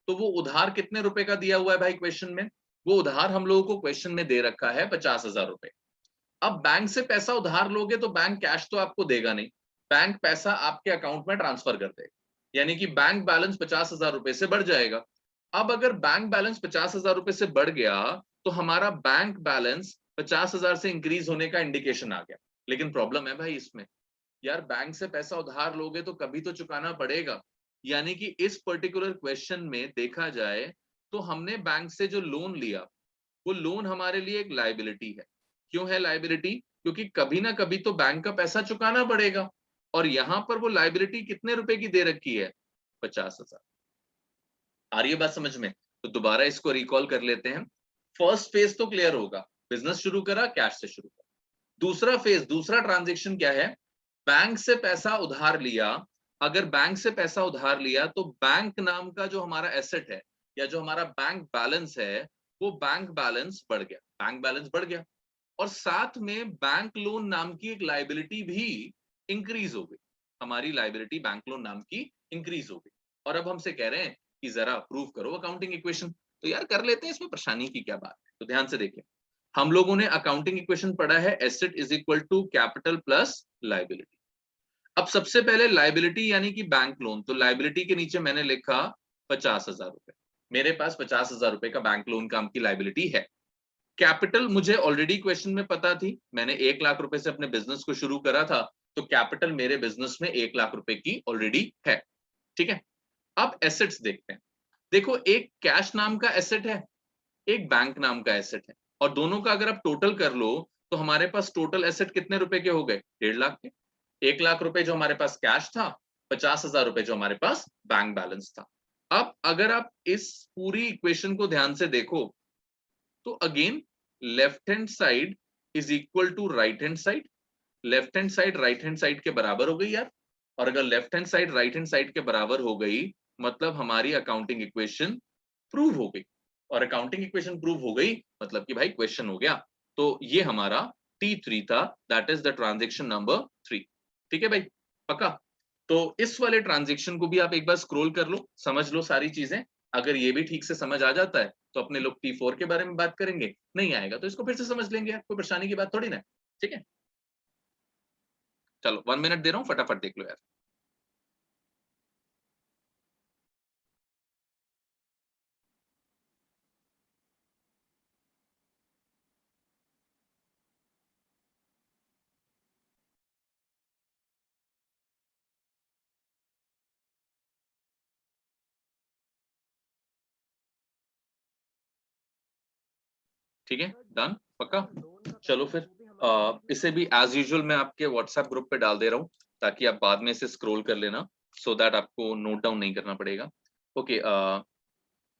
तो वो उधार कितने रुपए का दिया हुआ है भाई क्वेश्चन में, वो उधार हम लोगों को क्वेश्चन में दे रखा है 50,000 रुपए। अब बैंक से पैसा उधार लोगे तो बैंक कैश तो आपको देगा नहीं, बैंक पैसा आपके अकाउंट में ट्रांसफर कर देगा, यानी कि बैंक बैलेंस 50,000 रुपए से बढ़ जाएगा। अब अगर बैंक बैलेंस 50,000 रुपए से बढ़ गया तो हमारा बैंक बैलेंस 50,000 से इंक्रीज होने का इंडिकेशन आ गया। लेकिन प्रॉब्लम है भाई इसमें, यार बैंक से पैसा उधार लोगे तो कभी तो चुकाना पड़ेगा। यानी कि इस पर्टिकुलर क्वेश्चन में देखा जाए तो हमने बैंक से जो लोन लिया वो लोन हमारे लिए एक लायबिलिटी है। क्यों है लायबिलिटी? क्योंकि कभी ना कभी तो बैंक का पैसा चुकाना पड़ेगा, और यहां पर वो लायबिलिटी कितने रुपए की दे रखी है? 50,000। आ रही है बात समझ में? तो दोबारा इसको रिकॉल कर लेते हैं। फर्स्ट फेज तो क्लियर होगा, बिजनेस शुरू करा, कैश से शुरू करा। दूसरा फेज, दूसरा ट्रांजेक्शन क्या है? बैंक से पैसा उधार लिया। अगर बैंक से पैसा उधार लिया तो बैंक नाम का जो हमारा एसेट है या जो हमारा बैंक बैलेंस है, वो बैंक बैलेंस बढ़ गया, बैंक बैलेंस बढ़ गया, और साथ में बैंक लोन नाम की एक लायबिलिटी भी इंक्रीज हो गई। हमारी लायबिलिटी बैंक लोन नाम की इंक्रीज हो गई, और अब हमसे कह रहे हैं कि जरा प्रूव करो अकाउंटिंग इक्वेशन। तो यार कर लेते हैं, इसमें परेशानी की क्या बात है? तो ध्यान से देखिए, हम लोगों ने अकाउंटिंग इक्वेशन पढ़ा है, asset is equal to capital plus liability. अब सबसे पहले लायबिलिटी यानी कि बैंक लोन, तो लायबिलिटी के नीचे मैंने लिखा 50,000 रुपए। मेरे पास 50,000 रुपए का बैंक लोन काम की लायबिलिटी है। कैपिटल मुझे ऑलरेडी क्वेश्चन में पता थी, मैंने 1 लाख रुपए से अपने बिजनेस को शुरू करा था, तो कैपिटल मेरे बिजनेस में 1 लाख रुपए की ऑलरेडी है। ठीक है, अब एसेट्स देखते हैं। देखो, एक कैश नाम का एसेट है, एक बैंक नाम का एसेट है, और दोनों का अगर आप टोटल कर लो तो हमारे पास टोटल एसेट कितने रुपए के हो गए? 1.5 लाख के। 1 लाख रुपए जो हमारे पास कैश था, 50,000 रुपए जो हमारे पास बैंक बैलेंस था। अब अगर आप इस पूरी इक्वेशन को ध्यान से देखो तो again left hand side is equal to right hand side, left hand side right hand side के बराबर हो गई यार। और अगर left hand side right hand side के बराबर हो गई, मतलब हमारी अकाउंटिंग इक्वेशन प्रूव हो गई, और अकाउंटिंग इक्वेशन प्रूव हो गई मतलब कि भाई क्वेश्चन हो गया। तो ये हमारा T3 था, that is the transaction number 3। ठीक है भाई, पक्का? तो इस वाले ट्रांजेक्शन को भी आप एक बार स्क्रॉल कर लो, समझ लो सारी चीजें। अगर ये भी ठीक से समझ आ जाता है तो अपने लोग T4 के बारे में बात करेंगे, नहीं आएगा तो इसको फिर से समझ लेंगे यार, कोई परेशानी की बात थोड़ी ना। ठीक है, चलो 1 मिनट दे रहा हूं, फटाफट देख लो यार। ठीक है, डन, पक्का? चलो फिर इसे भी एज यूजुअल मैं आपके व्हाट्सएप ग्रुप पे डाल दे रहा हूँ, ताकि आप बाद में इसे स्क्रॉल कर लेना, सो दैट आपको नोट डाउन नहीं करना पड़ेगा। ओके,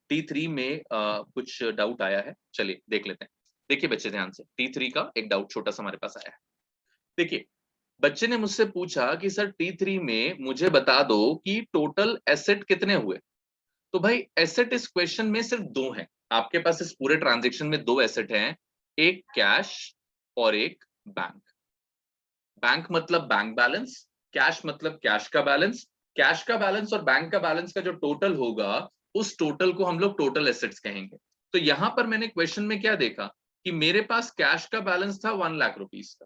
T3 में कुछ डाउट आया है, चलिए देख लेते हैं। देखिए बच्चे ध्यान से, T3 का एक डाउट छोटा सा हमारे पास आया है। देखिए, बच्चे ने मुझसे पूछा कि सर T3 में मुझे बता दो कि टोटल एसेट कितने हुए। तो भाई एसेट इस क्वेश्चन में सिर्फ दो हैं, आपके पास इस पूरे ट्रांजेक्शन में दो एसेट हैं, एक कैश और एक बैंक। बैंक मतलब बैंक बैलेंस, कैश मतलब कैश का बैलेंस। कैश का बैलेंस और बैंक का बैलेंस का जो टोटल होगा, उस टोटल को हम लोग टोटल एसेट्स कहेंगे। तो यहां पर मैंने क्वेश्चन में क्या देखा कि मेरे पास कैश का बैलेंस था 1 लाख रुपीज का,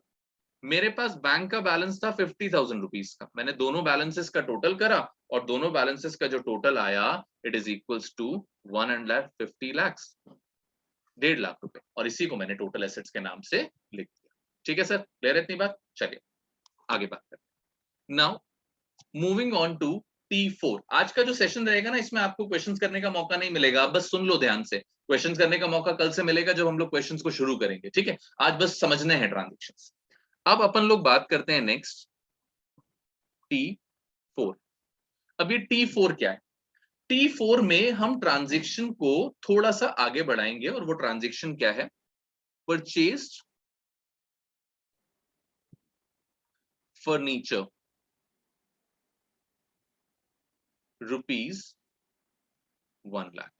मेरे पास बैंक का बैलेंस था 50,000 रुपीज का। मैंने दोनों बैलेंसेस का टोटल करा, और दोनों बैलेंसेस का जो टोटल आया, it is equals to 150 lakhs, 1.5 lakh रुपए, और इसी को मैंने टोटल एसेट्स के नाम से लिख दिया। ठीक है सर, क्लियर है इतनी बात? चलिए आगे बात करते हैं। Now moving on to T4। आज का जो सेशन रहेगा ना, इसमें आपको क्वेश्चंस करने का मौका नहीं मिलेगा, आप बस सुन लो ध्यान से। क्वेश्चंस करने का मौका कल से मिलेगा जब हम लोग क्वेश्चंस को शुरू करेंगे। ठीक है, आज बस समझने हैं ट्रांजेक्शंस। अब अपन लोग बात करते हैं नेक्स्ट T4। अब ये T4 क्या है? T4 में हम ट्रांजेक्शन को थोड़ा सा आगे बढ़ाएंगे, और वो ट्रांजेक्शन क्या है? Purchased furniture rupees 1 lakh.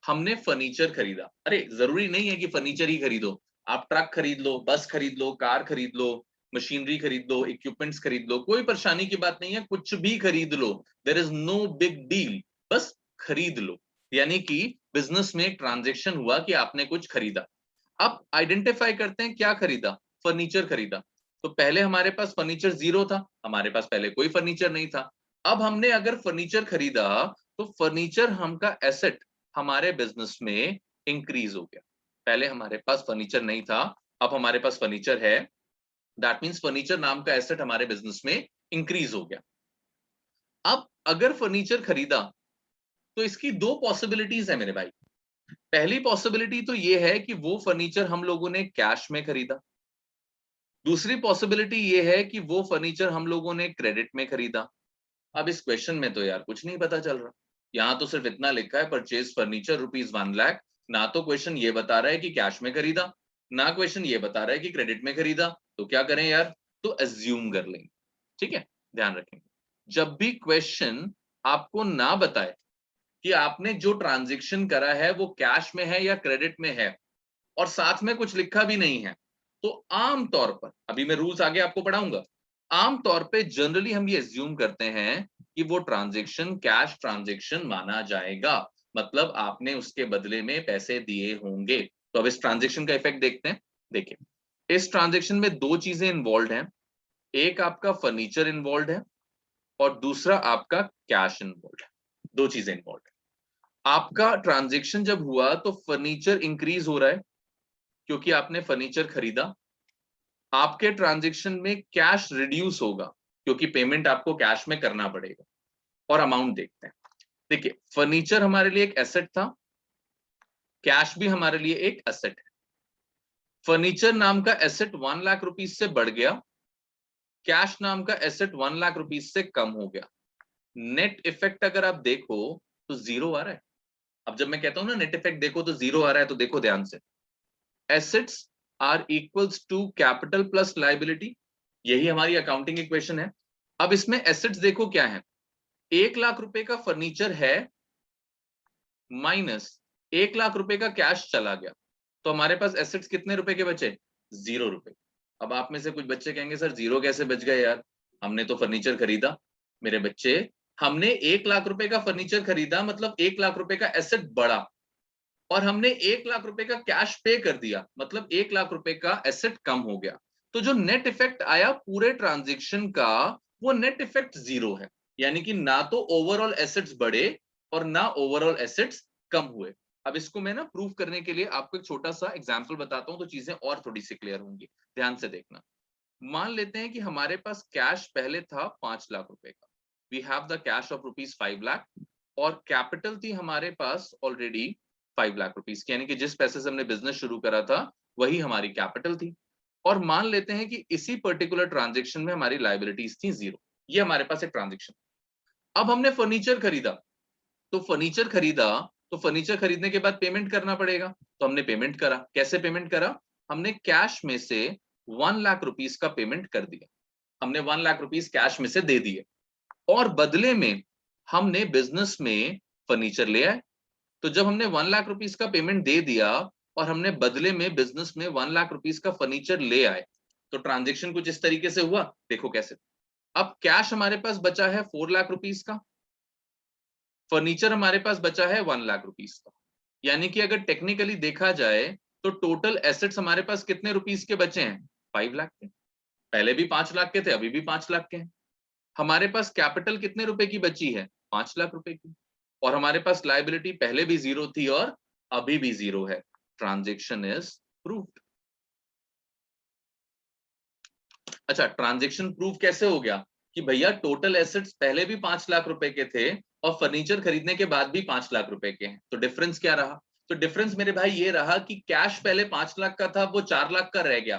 हमने फर्नीचर खरीदा। अरे जरूरी नहीं है कि फर्नीचर ही खरीदो, आप ट्रक खरीद लो, बस खरीद लो, कार खरीद लो, मशीनरी खरीद लो, इक्विपमेंट्स खरीद लो, कोई परेशानी की बात नहीं है, कुछ भी खरीद लो, there is no big deal, बस खरीद लो। यानी कि बिजनेस में एक ट्रांजेक्शन हुआ कि आपने कुछ खरीदा। अब आइडेंटिफाई करते हैं क्या खरीदा? फर्नीचर खरीदा। तो पहले हमारे पास फर्नीचर जीरो था, हमारे पास पहले कोई फर्नीचर नहीं था। अब हमने अगर फर्नीचर खरीदा, तो फर्नीचर हमका एसेट हमारे बिजनेस में इंक्रीज हो गया। पहले हमारे पास फर्नीचर नहीं था, अब हमारे पास फर्नीचर है, दैट मींस फर्नीचर नाम का एसेट हमारे बिजनेस में इंक्रीज हो गया। अब अगर फर्नीचर खरीदा तो इसकी दो पॉसिबिलिटीज है मेरे भाई। पहली पॉसिबिलिटी तो ये है कि वो फर्नीचर हम लोगों ने कैश में खरीदा। दूसरी पॉसिबिलिटी ये है कि वो फर्नीचर हम लोगों ने क्रेडिट में खरीदा। अब इस क्वेश्चन में तो यार कुछ नहीं पता चल रहा। यहाँ तो सिर्फ इतना लिखा है परचेज फर्नीचर ₹1,00,000। ना तो क्वेश्चन ये बता रहा है कि कैश में खरीदा, ना क्वेश्चन ये बता रहा है कि क्रेडिट में खरीदा। तो क्या करें यार, तो अज्यूम कर लेंगे। ठीक है, ध्यान रखेंगे जब भी क्वेश्चन आपको ना बताए कि आपने जो ट्रांजेक्शन करा है वो कैश में है या क्रेडिट में है, और साथ में कुछ लिखा भी नहीं है, तो आम तौर पर, अभी मैं रूल्स आगे आपको पढ़ाऊंगा, आम तौर पे जनरली हम ये अज्यूम करते हैं कि वो ट्रांजैक्शन कैश ट्रांजैक्शन माना जाएगा, मतलब आपने उसके बदले में पैसे दिए होंगे। तो अब इस ट्रांजैक्शन का इफेक्ट देखते हैं। देखिए, इस ट्रांजैक्शन में दो चीजें इन्वॉल्व हैं। एक आपका फर्नीचर इन्वॉल्व है और दूसरा आपका कैश इन्वॉल्व है। दो चीजें इन्वॉल्व है। आपका ट्रांजैक्शन जब हुआ तो फर्नीचर इंक्रीज हो रहा है क्योंकि आपने फर्नीचर खरीदा। आपके ट्रांजैक्शन में कैश रिड्यूस होगा क्योंकि पेमेंट आपको कैश में करना पड़ेगा। और अमाउंट देखते हैं। देखिए, फर्नीचर हमारे लिए एक एसेट था, कैश भी हमारे लिए एक एसेट है। फर्नीचर नाम का एसेट 1,00,000 रुपीज से बढ़ गया, कैश नाम का एसेट 1,00,000 रुपीज से कम हो गया। नेट इफेक्ट अगर आप देखो तो जीरो आ रहा है। अब जब मैं कहता हूं ना नेट इफेक्ट देखो तो जीरो आ रहा है, तो देखो ध्यान से, assets are equals to capital plus liability, यही हमारी अकाउंटिंग इक्वेशन है। अब इसमें एसेट्स देखो क्या है, 1,00,000 रुपए का फर्नीचर है माइनस 1,00,000 रुपए का कैश चला गया, तो हमारे पास एसेट्स कितने रुपए के बचे, ₹0। अब आप में से कुछ बच्चे कहेंगे सर जीरो कैसे बच गए यार, हमने तो फर्नीचर खरीदा। मेरे बच्चे, हमने 1,00,000 रुपए का फर्नीचर खरीदा मतलब 1,00,000 रुपए का एसेट बढ़ा, और हमने 1,00,000 रुपए का कैश पे कर दिया मतलब 1,00,000 रुपए का एसेट कम हो गया। तो जो नेट इफेक्ट आया पूरे ट्रांजेक्शन का, वो नेट इफेक्ट जीरो है। यानी कि ना तो ओवरऑल एसेट्स बढ़े और ना ओवरऑल एसेट्स कम हुए। अब इसको मैं ना प्रूव करने के लिए आपको एक छोटा सा एग्जांपल बताता हूं तो चीजें और थोड़ी सी क्लियर होंगी। ध्यान से देखना। मान लेते हैं कि हमारे पास कैश पहले था 5,00,000 रुपए का, we have the cash of ₹5,00,000, और कैपिटल थी हमारे पास ऑलरेडी 5,00,000 रुपीज, यानी कि जिस पैसे से हमने बिजनेस शुरू करा था वही हमारी कैपिटल थी। और मान लेते हैं कि इसी पर्टिकुलर ट्रांजेक्शन में हमारी लायबिलिटीज थी जीरो। ये हमारे पास एक ट्रांजेक्शन। अब हमने फर्नीचर खरीदा, तो फर्नीचर खरीदा, तो फर्नीचर खरीदने के बाद पेमेंट करना पड़ेगा, तो हमने पेमेंट करा। कैसे पेमेंट करा, हमने कैश में से 1,00,000 रुपीज का पेमेंट कर दिया। हमने 1,00,000 रुपीज कैश में से दे दिए, और बदले में हमने बिजनेस में फर्नीचर ले आए। तो जब हमने 1,00,000 रुपीज का पेमेंट दे दिया और हमने बदले में बिजनेस में 1,00,000 रुपीज का फर्नीचर ले आए, तो ट्रांजेक्शन कुछ इस तरीके से हुआ। देखो कैसे, अब कैश हमारे पास बचा है 4,00,000 रुपीज का, फर्नीचर हमारे पास बचा है 1,00,000 रुपीज का। यानी कि अगर टेक्निकली देखा जाए तो टोटल एसेट्स हमारे पास कितने रुपीस के बचे हैं, 5,00,000 के। पहले भी 5,00,000 के थे, अभी भी 5,00,000 के हैं। हमारे पास कैपिटल कितने रुपए की बची है, 5,00,000 रुपए की, और हमारे पास लायबिलिटी पहले भी जीरो थी और अभी भी जीरो है। Transaction is proved. अच्छा, ट्रांजेक्शन प्रूव कैसे हो गया कि भैया टोटल एसेट्स पहले भी 5,00,000 रुपए के थे और फर्नीचर खरीदने के बाद भी 5,00,000 रुपए के हैं। तो डिफरेंस क्या रहा, तो डिफरेंस मेरे भाई ये रहा कि कैश पहले 5,00,000 का था, वो 4,00,000 का रह गया।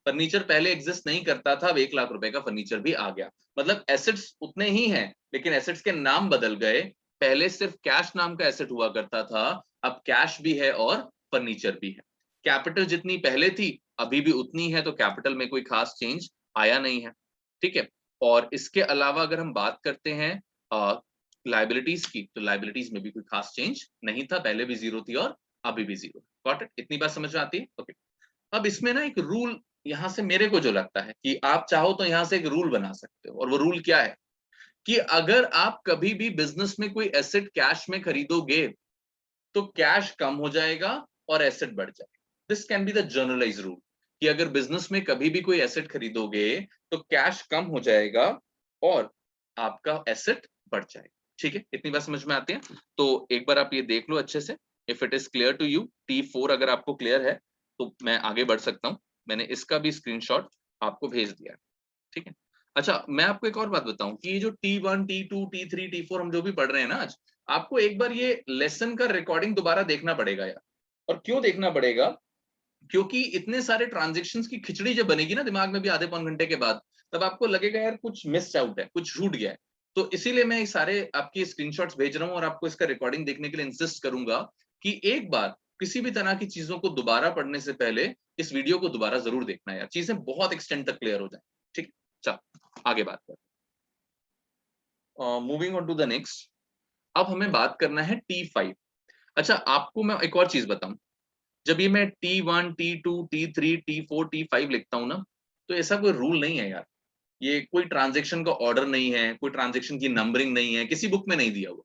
फर्नीचर पहले एग्जिस्ट नहीं करता था, अब 1,00,000 रुपए का फर्नीचर भी आ गया। मतलब एसेट्स उतने ही हैं लेकिन एसेट्स के नाम बदल गए। पहले सिर्फ कैश नाम का एसेट हुआ करता था, अब कैश भी है और फर्नीचर भी है। कैपिटल जितनी पहले थी अभी भी उतनी है, तो कैपिटल में कोई खास चेंज आया नहीं है। ठीक है, और इसके अलावा अगर हम बात करते हैं लाइबिलिटीज की, तो लाइबिलिटीज में भी कोई खास चेंज नहीं था, पहले भी जीरो थी और अभी भी जीरो। गॉट इट, इतनी बात समझ में आती है। ओके, अब इसमें ना एक रूल यहां से मेरे को जो लगता है कि आप चाहो तो यहां से एक रूल बना सकते हो, और वो रूल क्या है कि अगर आप कभी भी बिजनेस में कोई एसेट कैश में खरीदोगे तो कैश कम हो जाएगा और एसेट बढ़ जाएगा। This can be the generalize rule कि अगर बिजनेस में कभी भी कोई एसेट खरीदोगे तो कैश कम हो जाएगा और आपका एसेट बढ़ जाएगा। ठीक है, इतनी बात समझ में आती है। तो एक बार आप ये देख लो अच्छे से, if it is clear to you, T4 अगर आपको क्लियर है तो मैं आगे बढ़ सकता हूं। मैंने इसका भी स्क्रीनशॉट आपको भेज दिया है। ठीक है, अच्छा मैं आपको एक और बात बताऊं कि ये जो T1 T2 T3 T4 हम जो भी पढ़ रहे हैं ना आज, आपको एक बार ये लेसन का रिकॉर्डिंग दोबारा देखना पड़ेगा यार। और क्यों देखना पड़ेगा? क्योंकि इतने सारे ट्रांजेक्शन्स की खिचड़ी जब बनेगी ना दिमाग में भी आधे पौन घंटे के बाद, तब आपको लगेगा यार कुछ मिस आउट है, कुछ छूट गया है। तो इसीलिए मैं ये सारे आपकी स्क्रीनशॉट्स भेज रहा हूं और आपको इसका रिकॉर्डिंग देखने के लिए इंसिस्ट करूंगा कि एक बार किसी भी तरह की चीजों को दोबारा पढ़ने से पहले इस वीडियो को दोबारा जरूर देखना है यार, चीजें बहुत एक्सटेंड तक क्लियर हो जाए। ठीक, चल आगे बात करते हैं। Moving on to the next, अब हमें बात करना है T5। अच्छा, आपको मैं एक और चीज बताऊं, जब ये मैं T1, T2, T3, T4, T5 लिखता हूं ना, तो ऐसा कोई रूल नहीं है यार। ये कोई ट्रांजैक्शन का ऑर्डर नहीं है, कोई ट्रांजैक्शन की नंबरिंग नहीं है, किसी बुक में नहीं दिया हुआ।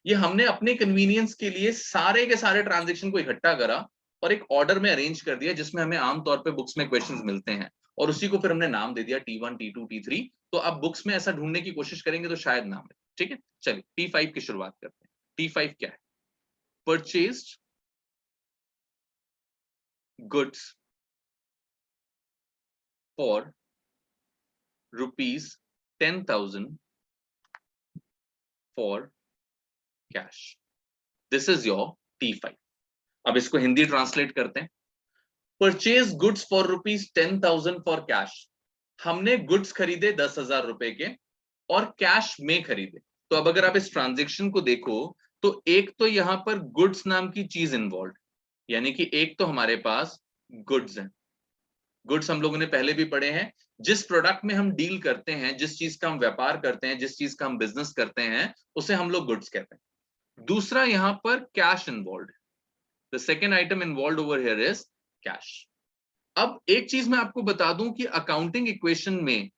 ये हमने अपने कन्वीनियंस के लिए सारे के सारे ट्रांजैक्शन को इकट्ठा करा और एक ऑर्डर में अरेंज कर दिया, जिसमें हमें आमतौर पे बुक्स में क्वेश्चंस मिलते हैं, और उसी को फिर हमने नाम दे दिया T1, T2, T3। तो आप बुक्स में ऐसा ढूंढने की कोशिश करेंगे तो शायद नाम है। ठीक है, चलिए T5 की शुरुआत करते हैं। T5 क्या है? Purchased goods for ₹10,000 for cash. This is your T5। अब इसको हिंदी ट्रांसलेट करते हैं। Purchase goods for ₹10,000 for cash. हमने गुड्स खरीदे 10,000 रुपए के और कैश में खरीदे। तो अब अगर आप इस ट्रांजेक्शन को देखो, तो एक तो यहां पर गुड्स नाम की चीज इन्वॉल्व, यानी कि एक तो हमारे पास गुड्स हैं। गुड्स हम लोगों ने पहले भी पढ़े हैं, जिस प्रोडक्ट में हम डील करते हैं, जिस चीज का हम व्यापार करते हैं, जिस चीज का हम बिजनेस करते हैं, उसे हम लोग गुड्स कहते हैं। दूसरा यहां पर cash involve. The second item involve over here is cash. अब एक चीज मैं आपको बता दूं कि अकाउंटिंग इक्वेशन में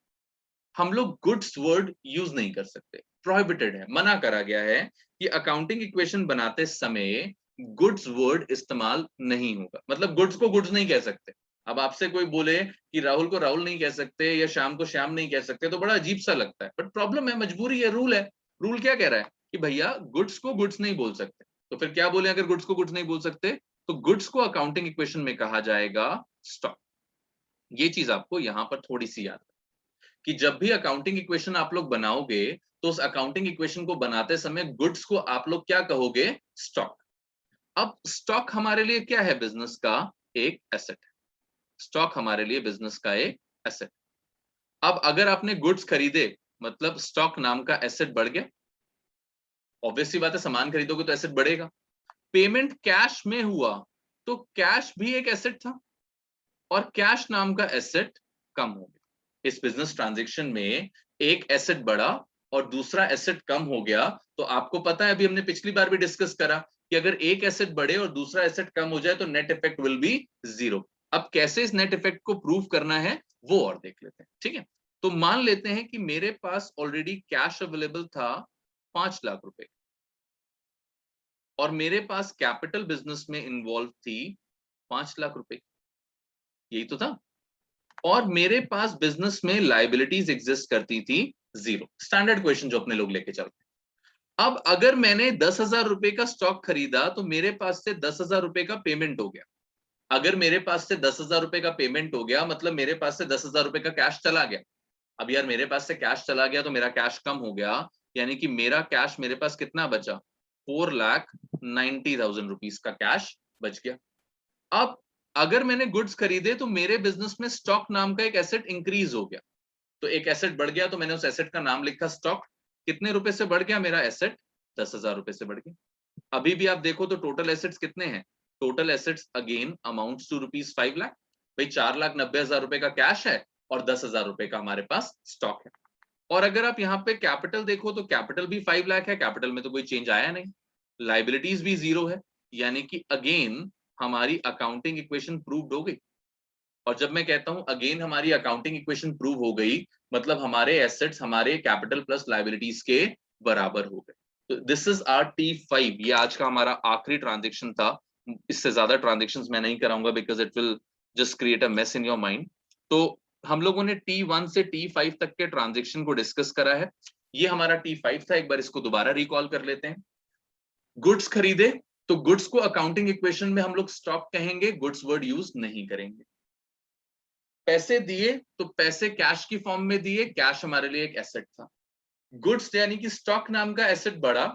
हम लोग गुड्स वर्ड यूज नहीं कर सकते, प्रोहिबिटेड है, मना करा गया है कि अकाउंटिंग इक्वेशन बनाते समय गुड्स वर्ड इस्तेमाल नहीं होगा। मतलब गुड्स को गुड्स नहीं कह सकते। अब आपसे कोई बोले कि राहुल को राहुल नहीं कह सकते या श्याम को श्याम नहीं कह सकते, तो बड़ा अजीब सा लगता है, बट प्रॉब्लम है, मजबूरी है, रूल है। रूल क्या कह रहा है कि भैया गुड्स को गुड्स नहीं बोल सकते। तो फिर क्या बोले, अगर गुड्स को गुड्स नहीं बोल सकते तो गुड्स को अकाउंटिंग इक्वेशन में कहा जाएगा स्टॉक। ये चीज आपको यहां पर थोड़ी सी याद कि जब भी अकाउंटिंग इक्वेशन आप लोग बनाओगे, तो उस अकाउंटिंग इक्वेशन को बनाते समय गुड्स को आप लोग क्या कहोगे? स्टॉक। अब स्टॉक हमारे लिए क्या है? बिजनेस का एक एसेट है। स्टॉक हमारे लिए बिजनेस का एक एसेट। अब अगर आपने गुड्स खरीदे, मतलब स्टॉक नाम का एसेट बढ़ गया। ऑब्वियसली बात है, सामान खरीदोगे तो एसेट बढ़ेगा। पेमेंट कैश में हुआ तो कैश भी एक एसेट था और कैश नाम का एसेट कम हो गया। इस बिजनेस ट्रांजैक्शन में एक एसेट बढ़ा और दूसरा एसेट कम हो गया। तो आपको पता है, अभी हमने पिछली बार भी डिस्कस करा कि अगर एक एसेट बढ़े और दूसरा एसेट कम हो जाए तो net effect will be zero. अब कैसे इस नेट इफेक्ट को प्रूव करना है वो और देख लेते हैं। ठीक है, तो मान लेते हैं कि मेरे पास ऑलरेडी कैश अवेलेबल था 5 लाख रुपए और मेरे पास कैपिटल बिजनेस में इन्वॉल्व थी 5 लाख रुपए। यही तो था। और मेरे पास बिजनेस में लाइबिलिटीज एग्जिस्ट करती थी 0। स्टैंडर्ड क्वेश्चन जो अपने लोग लेके चलते हैं। अब अगर मैंने 10,000 रुपए का स्टॉक खरीदा तो मेरे पास से 10,000 रुपए का पेमेंट हो गया। अगर मेरे पास से 10,000 रुपए का पेमेंट हो गया, मतलब मेरे पास से 10,000 रुपए का कैश चला गया। अब यार मेरे पास से कैश चला गया तो मेरा कैश कम हो गया, यानी कि मेरा कैश मेरे पास कितना बचा? 4,90,000 रुपीज का कैश बच गया। अब अगर मैंने गुड्स खरीदे तो मेरे बिजनेस में स्टॉक नाम का एक एसेट इंक्रीज हो गया। तो एक एसेट बढ़ गया तो मैंने उस एसेट का नाम लिखा स्टॉक। कितने रुपए से बढ़ गया मेरा एसेट? 10,000 रुपए से बढ़ गया। अभी भी आप देखो तो टोटल एसेट्स कितने हैं? Total assets again amounts to ₹5 lakh. भाई 4,90,000 रुपए का कैश है और 10,000 रुपए का हमारे पास स्टॉक है। और अगर आप यहाँ पे कैपिटल देखो तो कैपिटल भी 5 लाख है, कैपिटल में तो कोई चेंज आया नहीं। लाइबिलिटीज भी 0 है, यानी कि अगेन हमारी अकाउंटिंग इक्वेशन प्रूव्ड हो गई। और जब मैं कहता हूं अगेन हमारी अकाउंटिंग इक्वेशन प्रूव हो गई, मतलब हमारे एसेट्स हमारे कैपिटल प्लस लायबिलिटीज के बराबर हो गए। तो दिस इज आर T5। ये आज का हमारा आखिरी ट्रांजेक्शन था। इससे ज्यादा ट्रांजेक्शंस मैं नहीं कराऊंगा because it will just create a mess in your mind. तो हम लोगों ने T1 से T5 तक के ट्रांजेक्शन को डिस्कस करा है। ये हमारा T5 था, एक बार इसको दोबारा रिकॉल कर लेते हैं। गुड्स खरीदे तो गुड्स को अकाउंटिंग इक्वेशन में हम लोग स्टॉक कहेंगे, गुड्स वर्ड यूज नहीं करेंगे। पैसे दिए तो पैसे कैश की फॉर्म में दिए, कैश हमारे लिए एक एसेट था। गुड्स यानी कि स्टॉक नाम का एसेट बढ़ा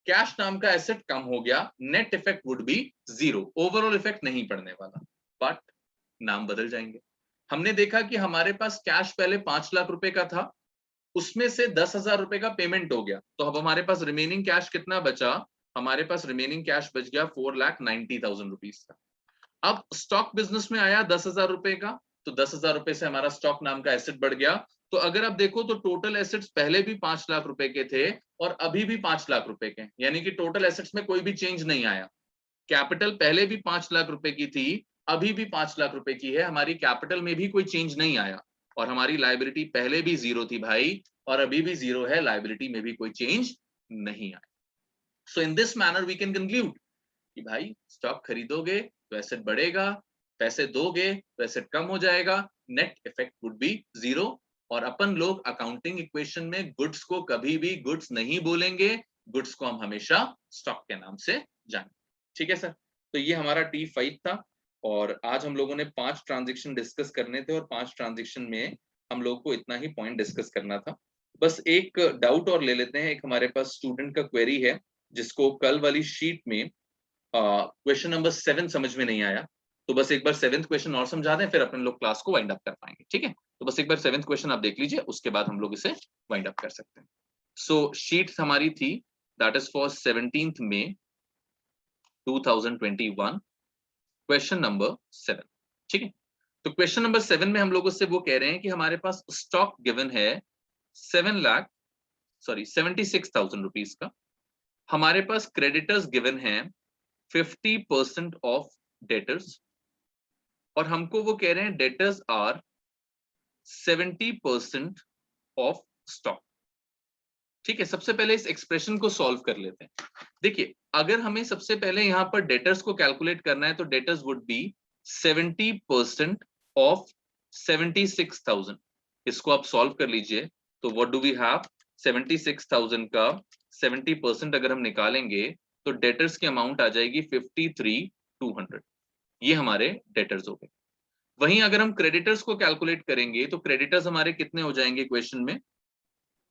कैश नाम का एसेट कम हो गया, net effect would be 0, overall effect नहीं पड़ने वाला, बट नाम बदल जाएंगे। हमने देखा कि हमारे पास कैश पहले 5 लाख रुपए का था, उसमें से 10,000 रुपए का पेमेंट हो गया, तो अब हमारे पास रिमेनिंग कैश कितना बचा? हमारे पास रिमेनिंग कैश बच गया 4,90,000 रुपीज का। अब स्टॉक बिजनेस में आया 10,000 रुपए का, तो 10,000 रुपए से हमारा स्टॉक नाम का एसेट बढ़ गया। तो अगर आप देखो तो टोटल एसेट्स पहले भी 5 लाख रुपए के थे और अभी भी 5 लाख रुपए के, यानी कि टोटल एसेट्स में कोई भी चेंज नहीं आया। कैपिटल पहले भी 5 लाख रुपए की थी, अभी भी 5 लाख रुपए की है, हमारी कैपिटल में भी कोई चेंज नहीं आया। और हमारी लायबिलिटी पहले भी 0 थी भाई, और अभी भी 0 है, लायबिलिटी में भी कोई चेंज नहीं आया। So in this manner we can conclude कि भाई स्टॉक खरीदोगे तो एसेट बढ़ेगा, पैसे दोगे तो एसेट कम हो जाएगा, नेट इफेक्ट वुड बी 0। और अपन लोग अकाउंटिंग इक्वेशन में गुड्स को कभी भी गुड्स नहीं बोलेंगे, गुड्स को हम हमेशा स्टॉक के नाम से जानेंगे। ठीक है सर, तो ये हमारा T5 था, और आज हम लोगों ने 5 ट्रांजेक्शन डिस्कस करने थे, और 5 ट्रांजेक्शन में हम लोग को इतना ही पॉइंट डिस्कस करना था। बस एक डाउट और ले लेते हैं। एक हमारे पास स्टूडेंट का क्वेरी है जिसको कल वाली शीट में क्वेश्चन नंबर 7 समझ में नहीं आया, तो बस एक बार 7th क्वेश्चन और समझा दें, फिर अपन लोग क्लास को वाइंड अप कर पाएंगे। ठीक है, तो बस एक बार 7th क्वेश्चन आप देख लीजिए, उसके बाद हम लोग इसे वाइंड अप कर सकते हैं। सो शीट हमारी थी, that is for 17th May 2021, question number 7। ठीक है, तो क्वेश्चन नंबर 7 में हम लोगों से वो कह रहे हैं कि हमारे पास स्टॉक गिवन है 76,000 रुपीज का, हमारे पास क्रेडिटर्स गिवन है 50% ऑफ डेटर्स, और हमको वो कह रहे हैं डेटर्स आर 70% ऑफ स्टॉक। ठीक है, सबसे पहले इस एक्सप्रेशन को सॉल्व कर लेते हैं। देखिए, अगर हमें सबसे पहले यहां पर डेटर्स को कैलकुलेट करना है तो डेटर्स वुड बी 70% ऑफ 76,000। इसको आप सॉल्व कर लीजिए, तो व्हाट डू वी हैव? 76,000 का 70% अगर हम निकालेंगे तो डेटर्स की अमाउंट आ जाएगी 53,200। ये हमारे डेटर्स हो गए। वहीं अगर हम क्रेडिटर्स को कैलकुलेट करेंगे तो क्रेडिटर्स हमारे कितने हो जाएंगे क्वेश्चन में?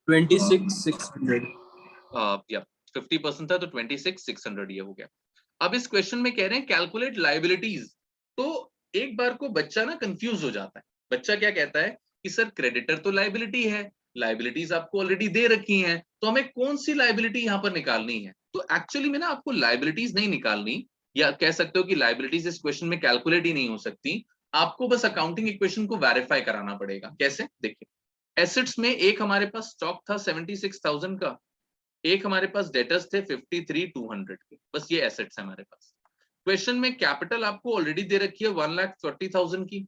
26,600। या 50% था तो 26,600 ये हो गया। अब इस क्वेश्चन में कह रहे हैं कैलकुलेट लायबिलिटीज, तो एक बार को बच्चा ना कंफ्यूज हो जाता है। बच्चा क्या कहता है कि सर क्रेडिटर तो लायबिलिटी है, लायबिलिटीज आपको ऑलरेडी दे रखी हैं, तो हमें कौन सी लायबिलिटी यहाँ पर निकालनी है? तो एक्चुअली में ना आपको लायबिलिटीज नहीं निकालनी, या कह सकते हो कि लायबिलिटीज इस क्वेश्चन में कैलकुलेट ही नहीं हो सकती। आपको बस अकाउंटिंग इक्वेशन को वेरीफाई कराना पड़ेगा। कैसे? देखिए, एसेट्स में एक हमारे पास स्टॉक था 76,000 का, एक हमारे पास डेटर्स थे 53,200 के, बस ये एसेट्स है हमारे पास। क्वेश्चन में कैपिटल आपको ऑलरेडी दे रखी है 1,40,000 की,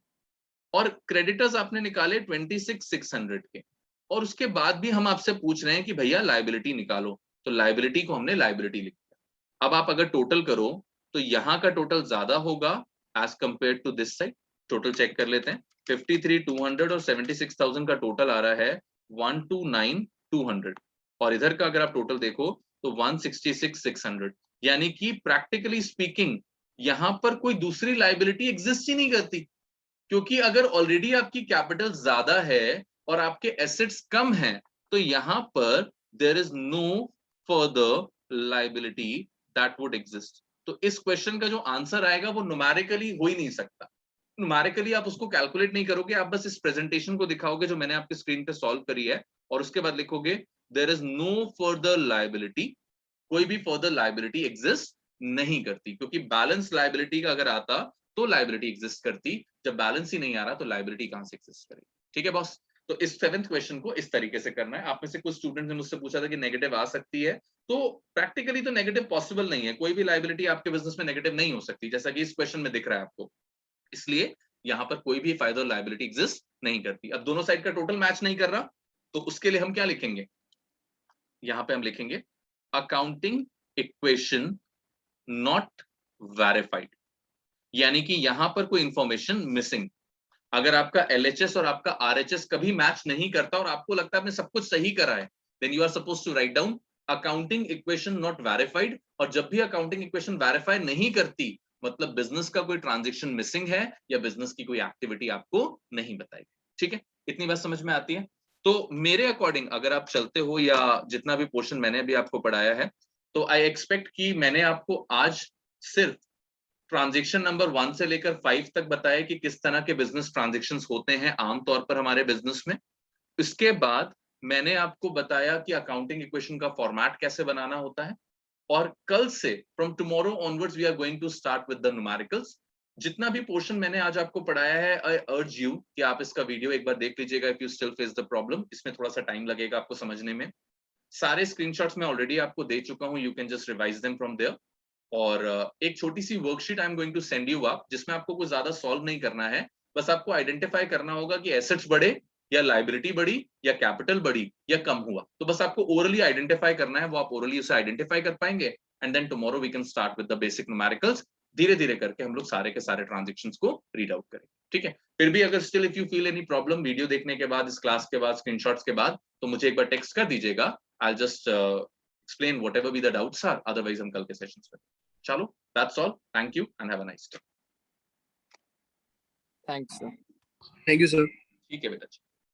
और क्रेडिटर्स आपने निकाले 26,600 के, और उसके बाद भी हम आपसे पूछ रहे हैं कि भैया लायबिलिटी निकालो, तो लायबिलिटी को हमने लायबिलिटी लिख दिया। अब आप अगर टोटल करो तो यहाँ का टोटल ज्यादा होगा as compare to this side. Total check कर लेते हैं, 53,200 और 76,000 का टोटल आ रहा है 129,200, और इधर का अगर आप टोटल देखो तो 166,600, यानी कि प्रैक्टिकली स्पीकिंग यहां पर कोई दूसरी लायबिलिटी एग्जिस्ट ही नहीं करती, क्योंकि अगर ऑलरेडी आपकी कैपिटल ज्यादा है और आपके एसेट्स कम हैं, तो यहां पर there is no further liability that would exist. तो इस क्वेश्चन का जो आंसर आएगा वो न्यूमेरिकली हो ही नहीं सकता। न्यूमेरिकली आप उसको कैलकुलेट नहीं करोगे, आप बस इस प्रेजेंटेशन को दिखाओगे जो मैंने आपकी स्क्रीन पे सॉल्व करी है, और उसके बाद लिखोगे there is no further liability, कोई भी फर्दर लायबिलिटी एग्जिस्ट नहीं करती, क्योंकि बैलेंस लायबिलिटी का अगर आता तो लायबिलिटी एग्जिस्ट करती, जब बैलेंस ही नहीं आ रहा तो लायबिलिटी कहां से एग्जिस्ट करेगी। ठीक है बॉस, तो इस 7th क्वेश्चन को इस तरीके से करना है। आप में से कुछ स्टूडेंट ने मुझसे पूछा था कि नेगेटिव आ सकती है, तो प्रैक्टिकली तो नेगेटिव पॉसिबल नहीं है, कोई भी लायबिलिटी आपके बिजनेस में नेगेटिव नहीं हो सकती, जैसा कि इस क्वेश्चन में दिख रहा है आपको। इसलिए यहां पर कोई भी फायदा लायबिलिटी एग्जिस्ट नहीं करती। अब दोनों साइड का टोटल मैच नहीं कर रहा, तो उसके लिए हम क्या लिखेंगे? यहां पे हम लिखेंगे अकाउंटिंग इक्वेशन नॉट वेरीफाइड, यानी कि यहां पर कोई इंफॉर्मेशन मिसिंग। अगर आपका LHS और आपका RHS कभी मैच नहीं करता और आपको लगता है आपने सब कुछ सही करा है, then you are suppose to write down accounting equation not verified. और जब भी अकाउंटिंग इक्वेशन वेरीफाई नहीं करती, मतलब बिजनेस का कोई ट्रांजेक्शन मिसिंग है या बिजनेस की कोई एक्टिविटी आपको नहीं बताई। ठीक है, इतनी बात समझ में आती है? तो मेरे अकॉर्डिंग अगर आप चलते हो, या जितना भी पोर्शन मैंने अभी आपको पढ़ाया है, तो आई एक्सपेक्ट कि मैंने आपको आज सिर्फ ट्रांजैक्शन नंबर 1 से लेकर 5 तक बताया कि किस तरह के बिजनेस ट्रांजैक्शंस होते हैं आमतौर पर हमारे बिजनेस में। इसके बाद मैंने आपको बताया कि अकाउंटिंग इक्वेशन का फॉर्मेट कैसे बनाना होता है, और कल से from tomorrow onwards we are going to start with the numericals. जितना भी पोर्शन मैंने आज आपको पढ़ाया है, आई अर्ज यू कि आप इसका वीडियो एक बार देख लीजिएगा if you still face the problem. इसमें थोड़ा सा टाइम लगेगा आपको समझने में। सारे स्क्रीनशॉट्स मैं ऑलरेडी आपको दे चुका हूं, you can just revise them from there. और एक छोटी सी worksheet I am going to send you आप, जिसमें आपको कुछ ज्यादा सॉल्व नहीं करना है, बस आपको आइडेंटिफाई करना होगा कि एसेट्स बढ़े या लाइबिलिटी बढ़ी या कैपिटल बढ़ी या कम हुआ। तो बस आपको ओरली आइडेंटिफाई करना है, वो आप ओरली उसे आइडेंटिफाई कर पाएंगे, and then tomorrow we can start with the basic numericals. धीरे धीरे करके हम लोग सारे के सारे ट्रांजेक्शंस को रीड आउट करेंगे, ठीक है। फिर भी अगर still if you feel any problem video देखने के बाद, इस क्लास के बाद, स्क्रीनशॉट्स के बाद, तो मुझे एक बार टेक्स्ट कर दीजिएगा। I just explain whatever be the doubts are, otherwise हम कल के सेशंस में। चलो, that's all, thank you and have a nice day। Thanks sir। Thank you sir। ठीक है बेटा।